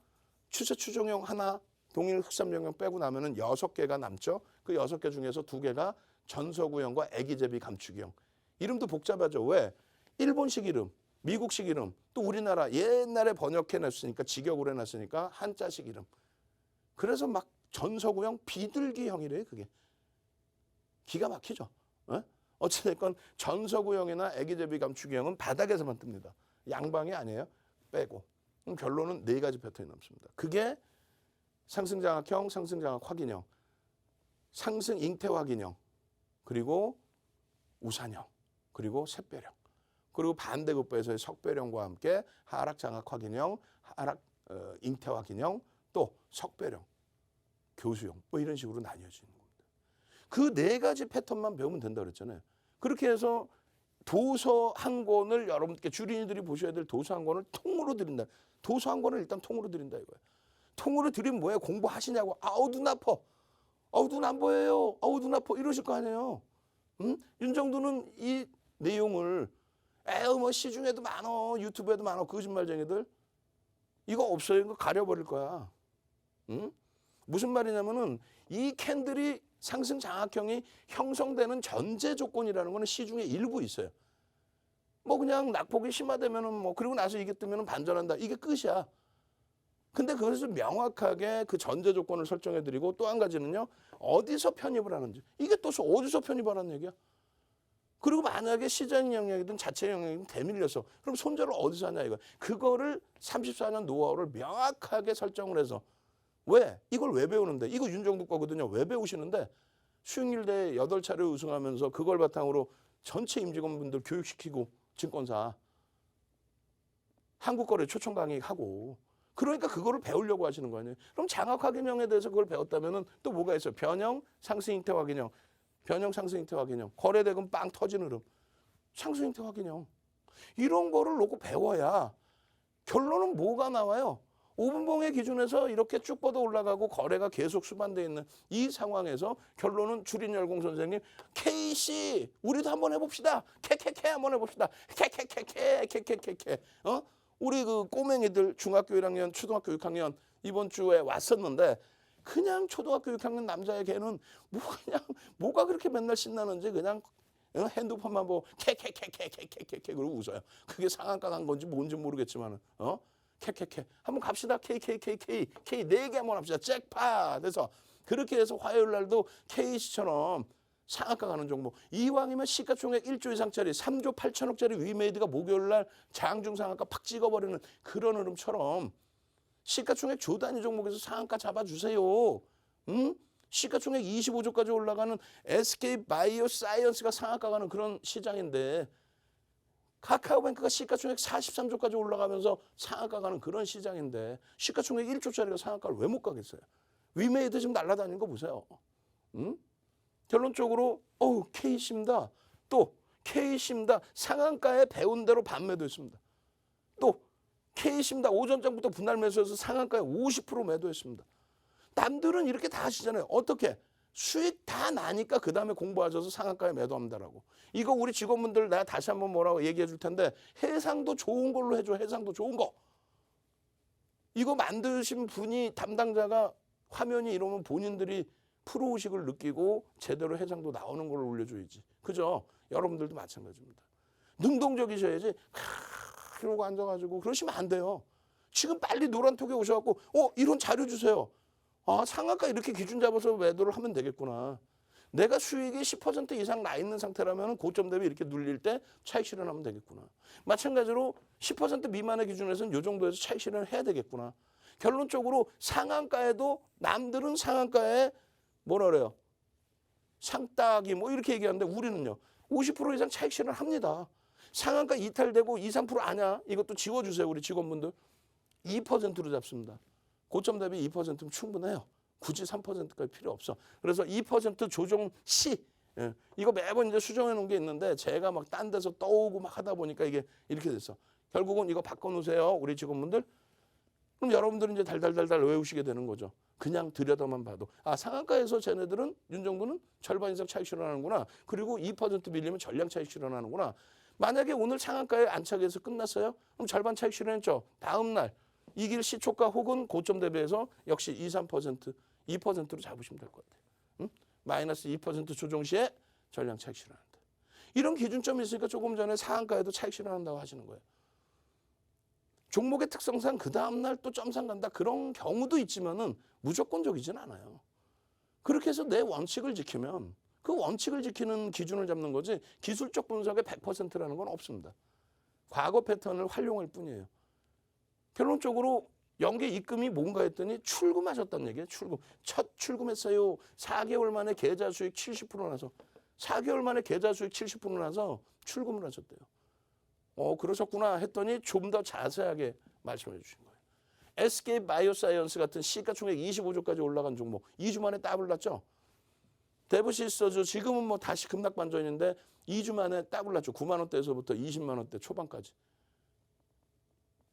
추세 추종형 하나, 동일 흑산병형 빼고 나면은 6개가 남죠. 그 6개 중에서 2개가 전서구형과 애기제비 감축형. 이름도 복잡하죠. 왜? 일본식 이름, 미국식 이름, 또 우리나라 옛날에 번역해놨으니까 직역으로 해놨으니까 한자식 이름. 그래서 막 전서구형 비둘기형이래요. 그게. 기가 막히죠. 어? 어찌됐건 전서구형이나 애기제비 감축형은 바닥에서만 뜹니다. 양방이 아니에요. 빼고. 그럼 결론은 4가지 패턴이 남습니다. 그게 상승장악형, 상승장악 확인형, 상승 잉태 확인형, 그리고 우산형, 그리고 샛별형, 그리고 반대급부에서의 석별형과 함께 하락 장악 확인형, 하락 잉태 확인형, 또 석별형, 교수형 뭐 이런 식으로 나뉘어지는 겁니다. 그 4가지 패턴만 배우면 된다 그랬잖아요. 그렇게 해서 도서 한 권을 여러분께 주린이들이 보셔야 될 도서 한 권을 통으로 드린다. 도서 한 권을 일단 통으로 드린다 이거예요. 통으로 드리면 뭐예요? 공부하시냐고. 아우 눈 아파. 아우 눈 안 보여요. 아우 눈 아파. 이러실 거 아니에요. 응? 윤정도는 이 내용을 에휴 뭐 시중에도 많어. 유튜브에도 많어. 거짓말쟁이들. 이거 없어요. 이거 가려버릴 거야. 응? 무슨 말이냐면은 이 캔들이 상승 장악형이 형성되는 전제 조건이라는 거는 시중에 일부 있어요. 뭐 그냥 낙폭이 심화되면은 뭐 그리고 나서 이게 뜨면은 반전한다. 이게 끝이야. 근데 그것을 명확하게 그 전제 조건을 설정해 드리고 또 한 가지는요. 어디서 편입을 하는지. 이게 또 어디서 편입하라는 얘기야. 그리고 만약에 시장 영역이든 자체 영역이든 대밀려서 그럼 손절을 어디서 하냐 이거. 그거를 34년 노하우를 명확하게 설정을 해서 왜? 이걸 왜 배우는데? 이거 윤정도 거거든요. 왜 배우시는데? 수익률대 8차례 우승하면서 그걸 바탕으로 전체 임직원분들 교육시키고 증권사 한국거래 초청 강의하고 그러니까 그거를 배우려고 하시는 거 아니에요. 그럼 장악 확인형에 대해서 그걸 배웠다면은 또 뭐가 있어요? 변형, 상승 잉태 확인형, 변형, 상승 잉태 확인형, 거래대금 빵 터지는 흐름, 상승 잉태 확인형 이런 거를 놓고 배워야 결론은 뭐가 나와요? 5분봉의 기준에서 이렇게 쭉 뻗어 올라가고 거래가 계속 수반되어 있는 이 상황에서 결론은 주린열공 선생님 K씨 우리도 한번 해봅시다. 캐캐캐 한번 해봅시다. 캐캐캐캐 우리 그 꼬맹이들 중학교 1학년 초등학교 6학년 이번 주에 왔었는데 그냥 초등학교 6학년 남자의 걔는 뭐가 그렇게 맨날 신나는지 그냥 핸드폰만 보고 캐캐캐캐캐캐캐 그러고 웃어요. 그게 상한가 간 건지 뭔지 모르겠지만은 캐캐캐 한번 갑시다. K 4개 한번 합시다. 잭팟 해서 그렇게 해서 화요일 날도 K씨처럼 상한가 가는 종목. 이왕이면 시가총액 1조 이상짜리 3조 8천억짜리 위메이드가 목요일 날 장중 상한가 팍 찍어버리는 그런 흐름처럼 시가총액 조 단위 종목에서 상한가 잡아주세요. 응? 시가총액 25조까지 올라가는 SK바이오사이언스가 상한가 가는 그런 시장인데 카카오뱅크가 시가총액 43조까지 올라가면서 상한가 가는 그런 시장인데 시가총액 1조짜리가 상한가를 왜 못 가겠어요? 위메이드 지금 날아다니는 거 보세요. 응? 결론적으로 K씨입니다. 또 K씨입니다. 상한가에 배운 대로 반매도했습니다. 또 K씨입니다. 오전장부터 분할 매수해서 상한가에 50% 매도했습니다. 남들은 이렇게 다 하시잖아요. 어떻게? 수익 다 나니까 그 다음에 공부하셔서 상한가에 매도합니다라고. 이거 우리 직원분들 내가 다시 한번 뭐라고 얘기해 줄 텐데 해상도 좋은 걸로 해줘. 해상도 좋은 거. 이거 만드신 분이 담당자가 화면이 이러면 본인들이 프로의식을 느끼고 제대로 해상도 나오는 걸 올려줘야지. 그죠? 여러분들도 마찬가지입니다. 능동적이셔야지. 이러고 앉아가지고 그러시면 안 돼요. 지금 빨리 노란톡에 오셔갖고 이런 자료 주세요. 아, 상한가 이렇게 기준 잡아서 매도를 하면 되겠구나. 내가 수익이 10% 이상 나 있는 상태라면 고점 대비 이렇게 눌릴 때 차익 실현하면 되겠구나. 마찬가지로 10% 미만의 기준에서는 이 정도에서 차익 실현을 해야 되겠구나. 결론적으로 상한가에도 남들은 상한가에 뭐라 그래요? 상따기 뭐 이렇게 얘기하는데 우리는요. 50% 이상 차익 실현 합니다. 상한가 이탈되고 2, 3% 아냐? 이것도 지워주세요. 우리 직원분들. 2%로 잡습니다. 고점 대비 2%면 충분해요. 굳이 3%까지 필요 없어. 그래서 2% 조정 시 이거 매번 이제 수정해 놓은 게 있는데 제가 막 딴 데서 떠오고 막 하다 보니까 이게 이렇게 됐어. 결국은 이거 바꿔놓으세요. 우리 직원분들. 그럼 여러분들은 이제 달달달달 외우시게 되는 거죠. 그냥 들여다만 봐도. 아, 상한가에서 쟤네들은 윤정구는 절반 이상 차익 실현하는구나. 그리고 2% 밀리면 전량 차익 실현하는구나. 만약에 오늘 상한가에 안착해서 끝났어요? 그럼 절반 차익 실현했죠. 다음 날 이길 시초가 혹은 고점 대비해서 역시 2, 3%, 2%로 잡으시면 될 것 같아요. 응? 마이너스 2% 조정 시에 전량 차익 실현한다. 이런 기준점이 있으니까 조금 전에 상한가에도 차익 실현한다고 하시는 거예요. 종목의 특성상 그 다음날 또 점상 간다. 그런 경우도 있지만은 무조건적이진 않아요. 그렇게 해서 내 원칙을 지키면 그 원칙을 지키는 기준을 잡는 거지 기술적 분석의 100%라는 건 없습니다. 과거 패턴을 활용할 뿐이에요. 결론적으로 연계 입금이 뭔가 했더니 출금하셨다는 얘기예요. 출금. 첫 출금했어요. 4개월 만에 계좌 수익 70% 나서 4개월 만에 계좌 수익 70% 나서 출금을 하셨대요. 그러셨구나 했더니 좀 더 자세하게 말씀해 주신 거예요. SK 바이오사이언스 같은 시가총액 25조까지 올라간 종목 2주 만에 더블 났죠. 데브시스터즈 지금은 뭐 다시 급락 반전인데 2주 만에 더블 났죠. 9만 원대에서부터 20만 원대 초반까지.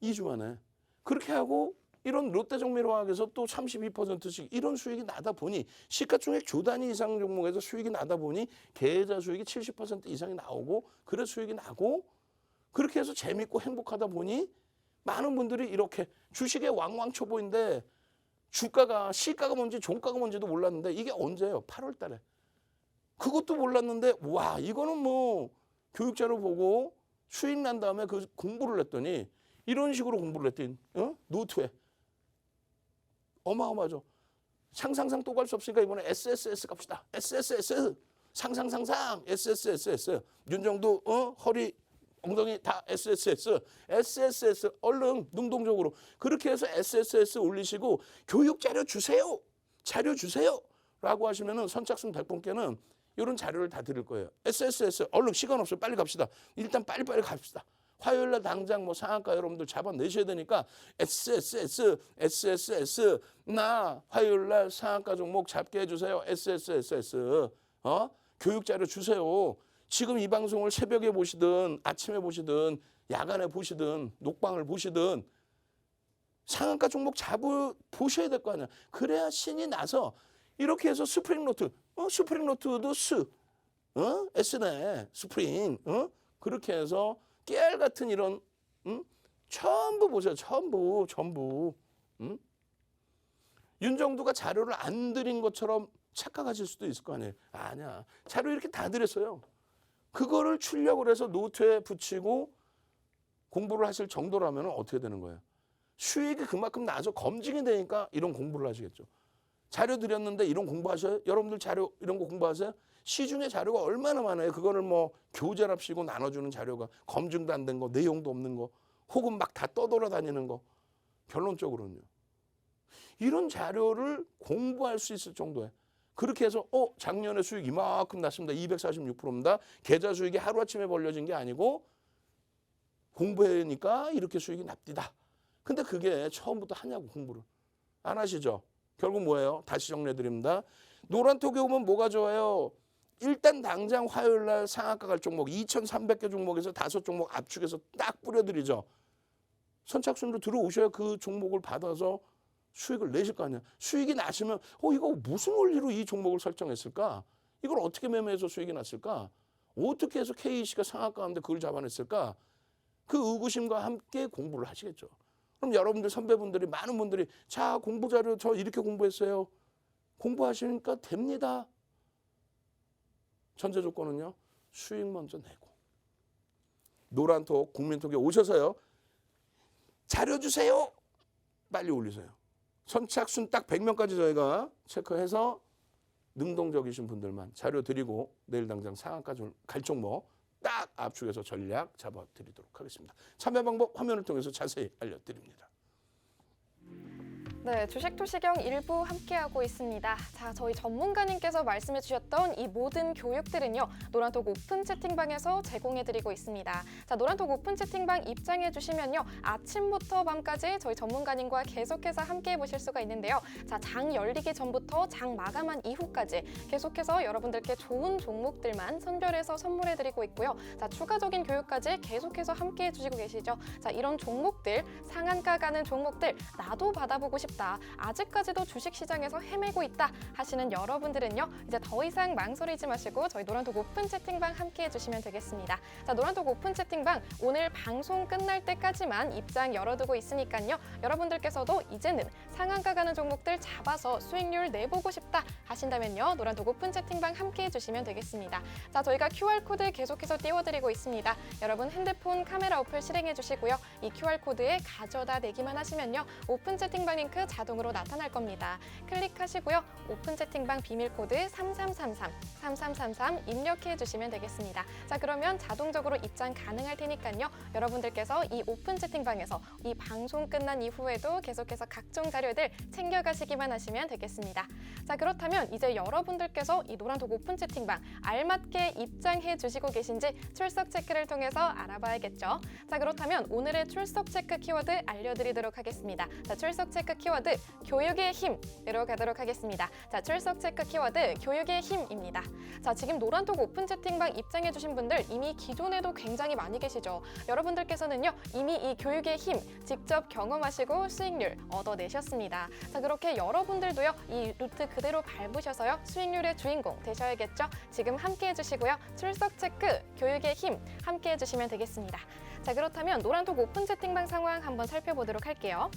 2주 만에. 그렇게 하고 이런 롯데정밀화학에서 또 32%씩 이런 수익이 나다 보니 시가총액 조 단위 이상 종목에서 수익이 나다 보니 계좌 수익이 70% 이상이 나오고 그래 수익이 나고 그렇게 해서 재밌고 행복하다 보니 많은 분들이 이렇게 주식의 왕왕초보인데 주가가 시가가 뭔지 종가가 뭔지도 몰랐는데 이게 언제예요? 8월 달에. 그것도 몰랐는데 와 이거는 뭐 교육자료 보고 수익 난 다음에 그 공부를 했더니 이런 식으로 공부를 했더니 노트에 어마어마하죠. 상상상 또 갈 수 없으니까 이번에 SSS 갑시다. SSS 상상상상 SSS 윤정도 허리 엉덩이 다 SSS SSS 얼른 능동적으로 그렇게 해서 SSS 올리시고 교육 자료 주세요. 자료 주세요. 라고 하시면은 선착순 100분께는 이런 자료를 다 드릴 거예요. SSS 얼른 시간 없어요. 빨리 갑시다. 일단 빨리빨리 갑시다. 화요일 날 당장 뭐 상한가 여러분들 잡아내셔야 되니까 SSS 나 화요일 날 상한가 종목 잡게 해주세요. SSS 교육 자료 주세요. 지금 이 방송을 새벽에 보시든 아침에 보시든 야간에 보시든 녹방을 보시든 상한가 종목 보셔야 될 거 아니야. 그래야 신이 나서 이렇게 해서 스프링노트 스프링노트도 S네 스프링 그렇게 해서 깨알 같은 이런 전부 보세요. 전부 윤정두가 자료를 안 드린 것처럼 착각하실 수도 있을 거 아니에요. 아니야. 자료 이렇게 다 드렸어요. 그거를 출력을 해서 노트에 붙이고 공부를 하실 정도라면 어떻게 되는 거예요? 수익이 그만큼 나서 검증이 되니까 이런 공부를 하시겠죠. 자료 드렸는데 이런 공부하셔요? 여러분들 자료 이런 거 공부하세요? 시중에 자료가 얼마나 많아요. 그거를 뭐 교재랍시고 나눠주는 자료가 검증도 안 된 거, 내용도 없는 거, 혹은 막 다 떠돌아다니는 거. 결론적으로는요. 이런 자료를 공부할 수 있을 정도에 그렇게 해서 작년에 수익 이만큼 났습니다. 246%입니다. 계좌 수익이 하루아침에 벌려진 게 아니고 공부해니까 이렇게 수익이 납디다. 근데 그게 처음부터 하냐고 공부를. 안 하시죠? 결국 뭐예요? 다시 정리해드립니다. 노란톡에 오면 뭐가 좋아요? 일단 당장 화요일 날 상한가 갈 종목 2,300개 종목에서 5종목 압축해서 딱 뿌려드리죠. 선착순으로 들어오셔야 그 종목을 받아서 수익을 내실 거 아니야. 수익이 나시면 이거 무슨 원리로 이 종목을 설정했을까? 이걸 어떻게 매매해서 수익이 났을까? 어떻게 해서 KEC가 상한가 가는데 그걸 잡아냈을까? 그 의구심과 함께 공부를 하시겠죠. 그럼 여러분들 선배분들이 많은 분들이 자 공부 자료 저 이렇게 공부했어요. 공부하시니까 됩니다. 전제 조건은요. 수익 먼저 내고. 노란톡 국민톡에 오셔서요. 자료 주세요. 빨리 올리세요. 선착순 딱 100명까지 저희가 체크해서 능동적이신 분들만 자료 드리고 내일 당장 상한까지 갈 종목 딱 압축해서 전략 잡아드리도록 하겠습니다. 참여 방법 화면을 통해서 자세히 알려드립니다. 네, 주식투시경 일부 함께하고 있습니다. 자, 저희 전문가님께서 말씀해 주셨던 이 모든 교육들은요, 노란톡 오픈 채팅방에서 제공해드리고 있습니다. 자, 노란톡 오픈 채팅방 입장해 주시면요, 아침부터 밤까지 저희 전문가님과 계속해서 함께해 보실 수가 있는데요. 자, 장 열리기 전부터 장 마감한 이후까지 계속해서 여러분들께 좋은 종목들만 선별해서 선물해드리고 있고요. 자, 추가적인 교육까지 계속해서 함께해 주시고 계시죠. 자, 이런 종목들, 상한가 가는 종목들, 나도 받아보고 싶다. 아직까지도 주식시장에서 헤매고 있다 하시는 여러분들은요, 이제 더 이상 망설이지 마시고 저희 노란톡 오픈 채팅방 함께 해주시면 되겠습니다. 자, 노란톡 오픈 채팅방 오늘 방송 끝날 때까지만 입장 열어두고 있으니까요, 여러분들께서도 이제는 상한가 가는 종목들 잡아서 수익률 내보고 싶다 하신다면요, 노란톡 오픈 채팅방 함께 해주시면 되겠습니다. 자, 저희가 QR코드 계속해서 띄워드리고 있습니다. 여러분 핸드폰 카메라 어플 실행해 주시고요, 이 QR코드에 가져다 대기만 하시면요, 오픈 채팅방 링크 자동으로 나타날 겁니다. 클릭하시고요, 오픈 채팅방 비밀코드 3333 입력해 주시면 되겠습니다. 자, 그러면 자동적으로 입장 가능할 테니까요, 여러분들께서 이 오픈 채팅방에서 이 방송 끝난 이후에도 계속해서 각종 자료들 챙겨가시기만 하시면 되겠습니다. 자, 그렇다면 이제 여러분들께서 이 노란톡 오픈 채팅방 알맞게 입장해 주시고 계신지 출석 체크를 통해서 알아봐야겠죠. 자, 그렇다면 오늘의 출석 체크 키워드 알려드리도록 하겠습니다. 자, 출석 체크 키워드 교육의 힘으로 가도록 하겠습니다. 자, 출석 체크 키워드 교육의 힘입니다. 자, 지금 노란톡 오픈 채팅방 입장해 주신 분들 이미 기존에도 굉장히 많이 계시죠. 여러분들께서는요, 이미 이 교육의 힘 직접 경험하시고 수익률 얻어내셨습니다. 자, 그렇게 여러분들도요, 이 루트 그대로 밟으셔서요, 수익률의 주인공 되셔야겠죠. 지금 함께 해주시고요, 출석 체크 교육의 힘 함께 해주시면 되겠습니다. 자, 그렇다면 노란톡 오픈 채팅방 상황 한번 살펴보도록 할게요.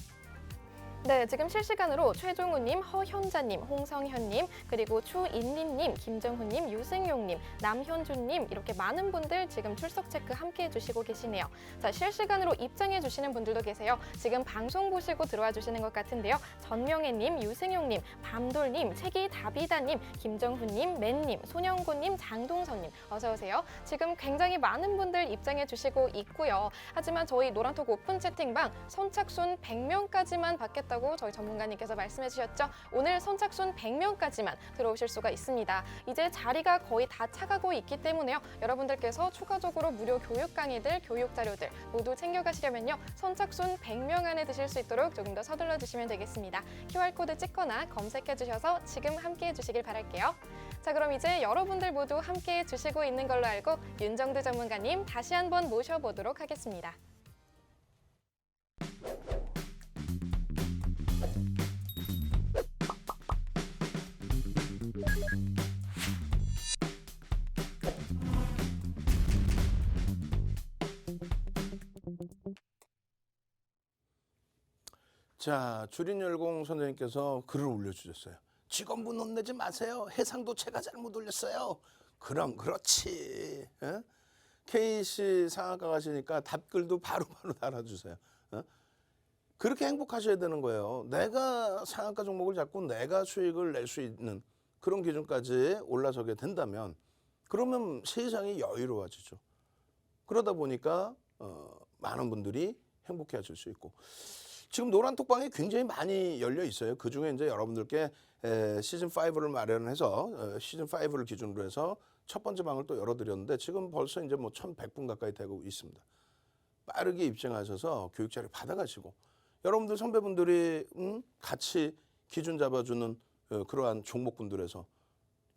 네, 지금 실시간으로 최종우님, 허현자님, 홍성현님, 그리고 추인리님, 김정훈님, 유승용님, 남현주님 이렇게 많은 분들 지금 출석 체크 함께 해주시고 계시네요. 자, 실시간으로 입장해 주시는 분들도 계세요. 지금 방송 보시고 들어와 주시는 것 같은데요. 전명혜님, 유승용님, 밤돌님, 책이다비다님, 김정훈님, 맨님, 손영구님, 장동선님 어서 오세요. 지금 굉장히 많은 분들 입장해 주시고 있고요. 하지만 저희 노란톡 오픈 채팅방 선착순 100명까지만 받겠다고 저희 전문가님께서 말씀해 주셨죠. 오늘 선착순 100명까지만 들어오실 수가 있습니다. 이제 자리가 거의 다 차가고 있기 때문에요, 여러분들께서 추가적으로 무료 교육 강의들, 교육 자료들 모두 챙겨가시려면요, 선착순 100명 안에 드실 수 있도록 조금 더 서둘러 주시면 되겠습니다. QR코드 찍거나 검색해 주셔서 지금 함께 해주시길 바랄게요. 자, 그럼 이제 여러분들 모두 함께 해주시고 있는 걸로 알고 윤정두 전문가님 다시 한번 모셔보도록 하겠습니다. 자, 주린열공 선생님께서 글을 올려주셨어요. 직원분 혼내지 마세요. 해상도 제가 잘못 올렸어요. 그럼 그렇지. 에? K씨 상한가 가시니까 답글도 바로바로 달아주세요. 그렇게 행복하셔야 되는 거예요. 내가 상한가 종목을 잡고 내가 수익을 낼 수 있는 그런 기준까지 올라서게 된다면, 그러면 세상이 여유로워지죠. 그러다 보니까 많은 분들이 행복해 하실 수 있고, 지금 노란톡방이 굉장히 많이 열려 있어요. 그중에 이제 여러분들께 시즌5를 마련해서 시즌5를 기준으로 해서 첫 번째 방을 또 열어드렸는데, 지금 벌써 이제 뭐 1,100분 가까이 되고 있습니다. 빠르게 입장하셔서 교육 자료 받아가시고, 여러분들 선배분들이 같이 기준 잡아주는 그러한 종목분들에서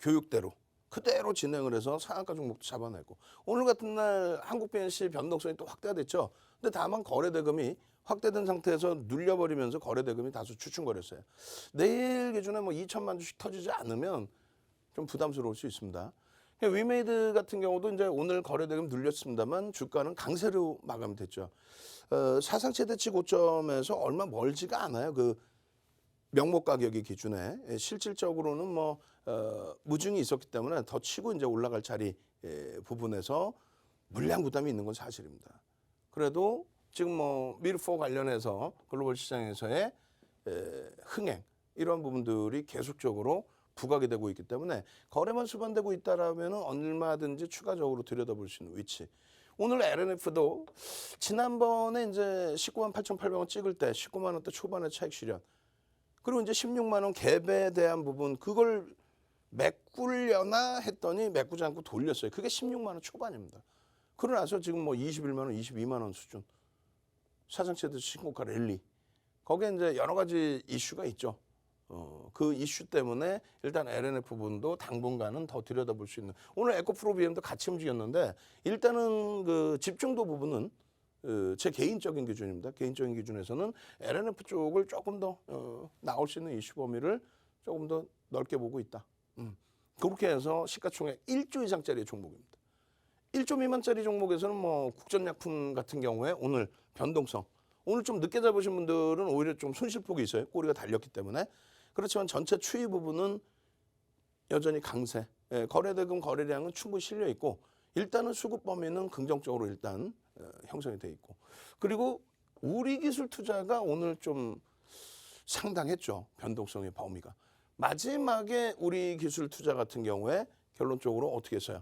교육대로 그대로 진행을 해서 상한가 종목도 잡아내고, 오늘 같은 날 한국 BNC 변동성이 또 확대가 됐죠. 근데 다만 거래대금이 확대된 상태에서 눌려버리면서 거래대금이 다소 주춤거렸어요. 내일 기준에 뭐 2천만 주씩 터지지 않으면 좀 부담스러울 수 있습니다. 위메이드 같은 경우도 이제 오늘 거래대금 눌렸습니다만 주가는 강세로 마감됐죠. 사상 최대치 고점에서 얼마 멀지가 않아요. 그 명목 가격이 기준에 실질적으로는 뭐 무증이 있었기 때문에 더 치고 이제 올라갈 자리 부분에서 물량 부담이 있는 건 사실입니다. 그래도 지금 뭐 미르4 관련해서 글로벌 시장에서의 흥행 이런 부분들이 계속적으로 부각이 되고 있기 때문에 거래만 수반되고 있다라면 얼마든지 추가적으로 들여다볼 수 있는 위치. 오늘 LNF도 지난번에 이제 19만 8,800원 찍을 때 19만 원대 초반의 차익 실현. 그리고 이제 16만 원 갭에 대한 부분 그걸 메꾸려나 했더니 메꾸지 않고 돌렸어요. 그게 16만 원 초반입니다. 그러고 나서 지금 뭐 21만 원, 22만 원 수준. 사상체도 신고가 랠리. 거기에 이제 여러 가지 이슈가 있죠. 그 이슈 때문에 일단 LNF 부분도 당분간은 더 들여다볼 수 있는. 오늘 에코프로비엠도 같이 움직였는데 일단은 그 집중도 부분은 제 개인적인 기준입니다. 개인적인 기준에서는 LNF 쪽을 조금 더 나올 수 있는 이슈 범위를 조금 더 넓게 보고 있다. 그렇게 해서 시가총액 1조 이상짜리 종목입니다. 1조 미만짜리 종목에서는 뭐 국전약품 같은 경우에 오늘 변동성. 오늘 좀 늦게 잡으신 분들은 오히려 좀 손실폭이 있어요. 꼬리가 달렸기 때문에. 그렇지만 전체 추이 부분은 여전히 강세. 거래대금 거래량은 충분히 실려 있고 일단은 수급 범위는 긍정적으로 일단 형성이 돼 있고. 그리고 우리 기술 투자가 오늘 좀 상당했죠. 변동성의 범위가. 마지막에 우리 기술 투자 같은 경우에 결론적으로 어떻게 했어요?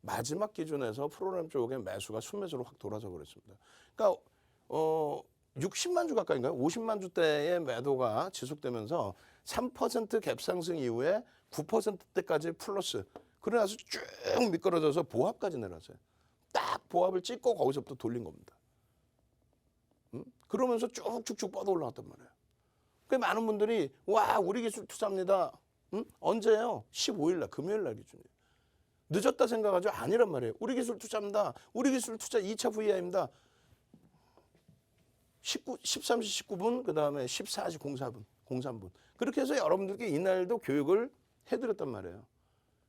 마지막 기준에서 프로그램 쪽에 매수가 순매수로 확 돌아서 그랬습니다. 그러니까 60만 주 가까이인가요? 50만 주대의 매도가 지속되면서 3% 갭 상승 이후에 9%대까지 플러스. 그러나서 쭉 미끄러져서 보합까지 내려왔어요. 딱 보합을 찍고 거기서부터 돌린 겁니다. 그러면서 쭉쭉쭉 뻗어 올라갔단 말이에요. 그 많은 분들이 와 우리 기술 투자합니다. 언제요? 15일 날 금요일 날 기준이에요. 늦었다 생각하죠? 아니란 말이에요. 우리 기술 투자합니다. 우리 기술 투자 2차 VI입니다. 13시 19분 그다음에 14시 03분 그렇게 해서 여러분들께 이날도 교육을 해드렸단 말이에요.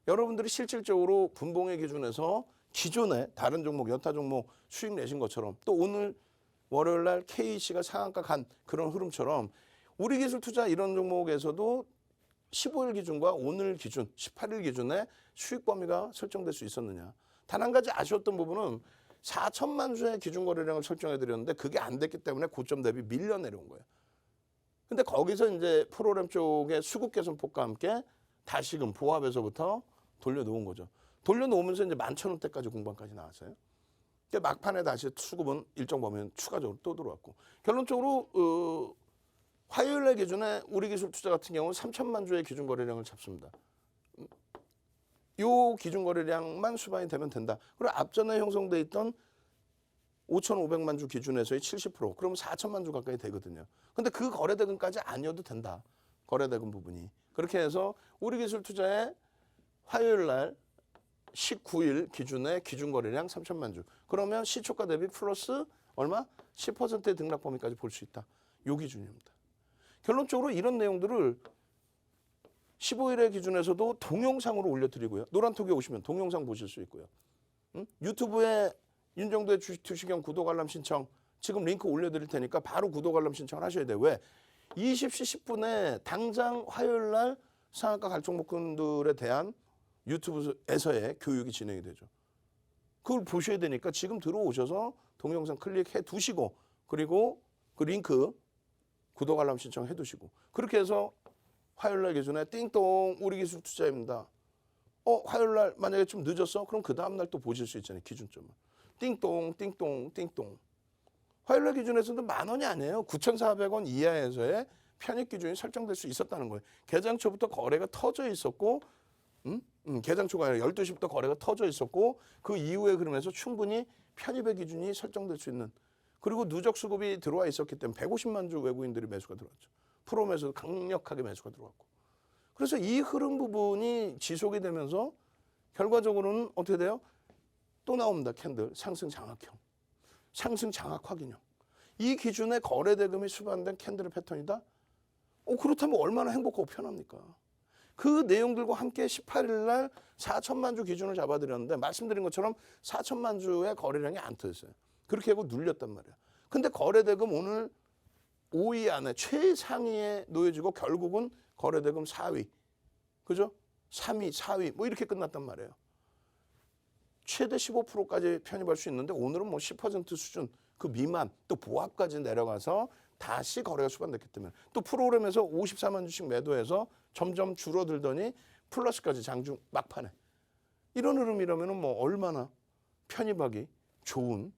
여러분들이 실질적으로 분봉의 기준에서 기존에 다른 종목, 여타 종목 수익 내신 것처럼 또 오늘 월요일 날 KC가 상한가 간 그런 흐름처럼 우리 기술 투자 이런 종목에서도 15일 기준과 오늘 기준, 18일 기준에 수익 범위가 설정될 수 있었느냐. 단 한 가지 아쉬웠던 부분은 4천만 주의 기준 거래량을 설정해 드렸는데 그게 안 됐기 때문에 고점 대비 밀려 내려온 거예요. 근데 거기서 이제 프로그램 쪽의 수급 개선 폭과 함께 다시금 보합에서부터 돌려놓은 거죠. 돌려놓으면서 이제 11,000원대까지 공방까지 나왔어요. 그러니까 막판에 다시 수급은 일정 범위는 추가적으로 또 들어왔고 결론적으로 화요일 날 기준에 우리 기술 투자 같은 경우는 3천만 주의 기준 거래량을 잡습니다. 요 기준 거래량만 수반이 되면 된다. 그리고 앞전에 형성돼 있던 5,500만 주 기준에서의 70%, 그러면 4천만 주 가까이 되거든요. 근데 그 거래대금까지 아니어도 된다. 거래대금 부분이. 그렇게 해서 우리 기술 투자의 화요일 날 19일 기준의 기준 거래량 3천만 주. 그러면 시초가 대비 플러스 얼마? 10%의 등락 범위까지 볼 수 있다. 요 기준입니다. 결론적으로 이런 내용들을 15일의 기준에서도 동영상으로 올려드리고요. 노란톡에 오시면 동영상 보실 수 있고요. 유튜브에 윤정도의 주식 투시경 구독 알람 신청 지금 링크 올려드릴 테니까 바로 구독 알람 신청을 하셔야 돼요. 왜? 20시 10분에 당장 화요일 날 상한가 갈 종목군들에 대한 유튜브에서의 교육이 진행이 되죠. 그걸 보셔야 되니까 지금 들어오셔서 동영상 클릭해 두시고 그리고 그 링크 구독 알람 신청해 두시고 그렇게 해서 화요일날 기준에 띵동 우리 기술 투자입니다. 화요일날 만약에 좀 늦었어? 그럼 그 다음날 또 보실 수 있잖아요. 기준점을. 띵동 띵동 띵동. 화요일날 기준에서도 10,000원이 아니에요. 9,400원 이하에서의 편입 기준이 설정될 수 있었다는 거예요. 개장초부터 거래가 터져 있었고 개장초가 아니라 12시부터 거래가 터져 있었고 그 이후에 그러면서 충분히 편입의 기준이 설정될 수 있는 그리고 누적 수급이 들어와 있었기 때문에 150만 주 외국인들이 매수가 들어왔죠. 프롬에서도 강력하게 매수가 들어왔고. 그래서 이 흐름 부분이 지속이 되면서 결과적으로는 어떻게 돼요? 또 나옵니다. 캔들. 상승 장악형. 상승 장악 확인형. 이 기준에 거래대금이 수반된 캔들의 패턴이다? 그렇다면 얼마나 행복하고 편합니까? 그 내용들과 함께 18일 날 4천만 주 기준을 잡아드렸는데 말씀드린 것처럼 4천만 주의 거래량이 안 터졌어요. 그렇게 하고 눌렸단 말이야. 근데 거래대금 오늘 5위 안에 최상위에 놓여지고 결국은 거래대금 4위. 그죠? 3위, 4위 뭐 이렇게 끝났단 말이에요. 최대 15%까지 편입할 수 있는데 오늘은 뭐 10% 수준 그 미만 또 보합까지 내려가서 다시 거래가 수반됐기 때문에 또 프로그램에서 54만 주씩 매도해서 점점 줄어들더니 플러스까지 장중 막판에 이런 흐름이라면 뭐 얼마나 편입하기 좋은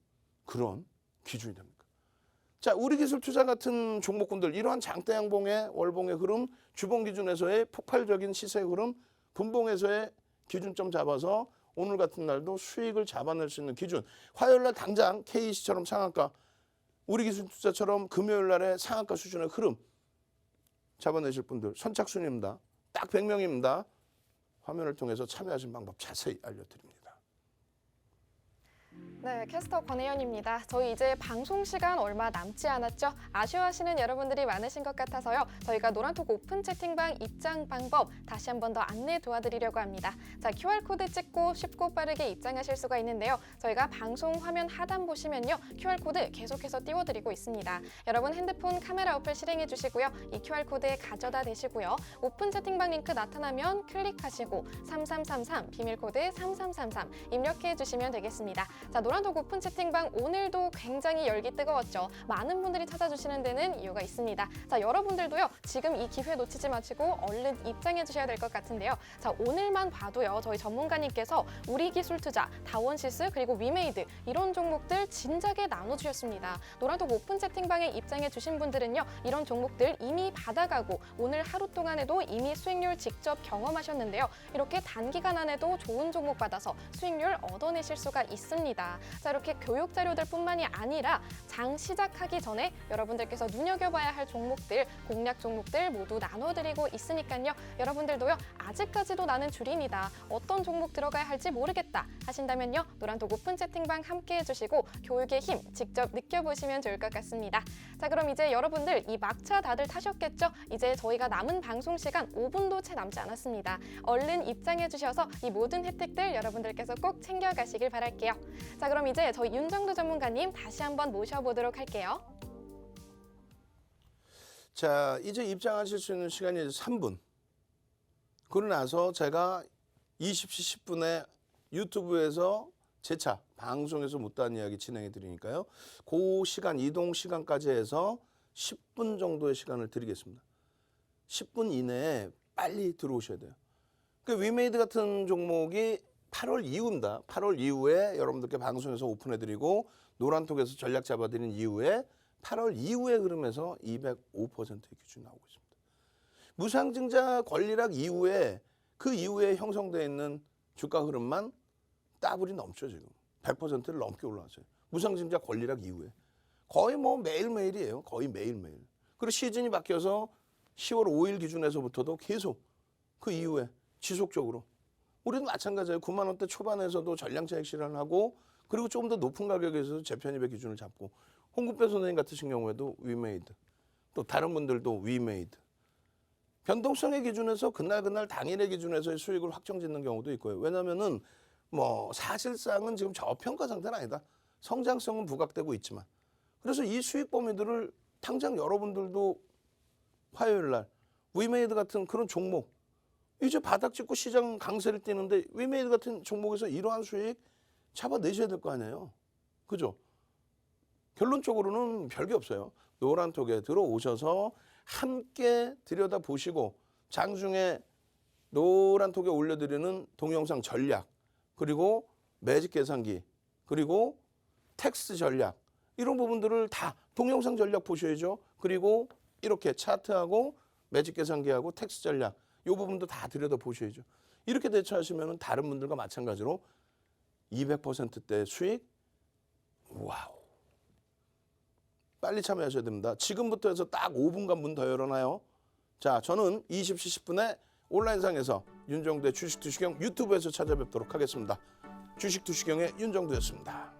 그런 기준이 됩니까? 자, 우리기술투자 같은 종목군들 이러한 장대양봉의 월봉의 흐름, 주봉 기준에서의 폭발적인 시세 흐름, 분봉에서의 기준점 잡아서 오늘 같은 날도 수익을 잡아낼 수 있는 기준. 화요일 날 당장 KC처럼 상한가, 우리기술투자처럼 금요일 날의 상한가 수준의 흐름 잡아내실 분들 선착순입니다. 딱 100명입니다. 화면을 통해서 참여하신 방법 자세히 알려드립니다. 네, 캐스터 권혜연입니다. 저희 이제 방송 시간 얼마 남지 않았죠? 아쉬워하시는 여러분들이 많으신 것 같아서요. 저희가 노란톡 오픈 채팅방 입장 방법 다시 한 번 더 안내 도와드리려고 합니다. 자, QR코드 찍고 쉽고 빠르게 입장하실 수가 있는데요. 저희가 방송 화면 하단 보시면요. QR코드 계속해서 띄워드리고 있습니다. 여러분 핸드폰 카메라 어플 실행해 주시고요. 이 QR코드에 가져다 대시고요. 오픈 채팅방 링크 나타나면 클릭하시고 3333 비밀코드 3333 입력해 주시면 되겠습니다. 자, 노란톡 오픈 채팅방 오늘도 굉장히 열기 뜨거웠죠. 많은 분들이 찾아주시는 데는 이유가 있습니다. 자, 여러분들도요. 지금 이 기회 놓치지 마시고 얼른 입장해 주셔야 될 것 같은데요. 자, 오늘만 봐도요. 저희 전문가님께서 우리기술투자, 다원시스 그리고 위메이드 이런 종목들 진작에 나눠주셨습니다. 노란톡 오픈 채팅방에 입장해 주신 분들은요. 이런 종목들 이미 받아가고 오늘 하루 동안에도 이미 수익률 직접 경험하셨는데요. 이렇게 단기간 안에도 좋은 종목 받아서 수익률 얻어내실 수가 있습니다. 자, 이렇게 교육 자료들뿐만이 아니라 장 시작하기 전에 여러분들께서 눈여겨봐야 할 종목들, 공략 종목들 모두 나눠드리고 있으니까요. 여러분들도요. 아직까지도 나는 줄임이다. 어떤 종목 들어가야 할지 모르겠다 하신다면요. 노란톡 오픈 채팅방 함께 해주시고 교육의 힘 직접 느껴보시면 좋을 것 같습니다. 자, 그럼 이제 여러분들 이 막차 다들 타셨겠죠? 이제 저희가 남은 방송 시간 5분도 채 남지 않았습니다. 얼른 입장해 주셔서 이 모든 혜택들 여러분들께서 꼭 챙겨가시길 바랄게요. 자, 그럼 이제 저희 윤정두 전문가님 다시 한번 모셔보도록 할게요. 자, 이제 입장하실 수 있는 시간이 3분. 그러고 나서 제가 20시 10분에 유튜브에서 제 차 방송에서 못다한 이야기 진행해 드리니까요. 그 시간, 이동 시간까지 해서 10분 정도의 시간을 드리겠습니다. 10분 이내에 빨리 들어오셔야 돼요. 그 위메이드 같은 종목이 8월 이후입니다. 8월 이후에 여러분들께 방송에서 오픈해드리고 노란톡에서 전략 잡아드린 이후에 8월 이후의 흐름에서 205%의 기준이 나오고 있습니다. 무상증자 권리락 이후에 그 이후에 형성되어 있는 주가 흐름만 따블이 넘죠. 지금 100%를 넘게 올라왔어요. 무상증자 권리락 이후에 거의 뭐 매일매일이에요. 거의 매일매일. 그리고 시즌이 바뀌어서 10월 5일 기준에서부터도 계속 그 이후에 지속적으로 우리도 마찬가지예요. 9만 원대 초반에서도 전량차익 실현을 하고 그리고 조금 더 높은 가격에서 재편입의 기준을 잡고 홍국배 선생님 같으신 경우에도 위메이드 또 다른 분들도 위메이드 변동성의 기준에서 그날 당일의 기준에서의 수익을 확정짓는 경우도 있고요. 왜냐하면은 뭐 사실상은 지금 저평가 상태는 아니다. 성장성은 부각되고 있지만 그래서 이 수익 범위들을 당장 여러분들도 화요일 날 위메이드 같은 그런 종목 이제 바닥 찍고 시장 강세를 띄는데 위메이드 같은 종목에서 이러한 수익 잡아내셔야 될 거 아니에요. 그죠? 결론적으로는 별게 없어요. 노란톡에 들어오셔서 함께 들여다보시고 장중에 노란톡에 올려드리는 동영상 전략 그리고 매직 계산기 그리고 텍스트 전략 이런 부분들을 다 동영상 전략 보셔야죠. 그리고 이렇게 차트하고 매직 계산기하고 텍스트 전략 이 부분도 다 들여다보셔야죠. 이렇게 대처하시면 다른 분들과 마찬가지로 200%대 수익 와우. 빨리 참여하셔야 됩니다. 지금부터 해서 딱 5분간 문 더 열어놔요. 자, 저는 20시 10분에 온라인상에서 윤정두의 주식투시경 유튜브에서 찾아뵙도록 하겠습니다. 주식투시경의 윤정두였습니다.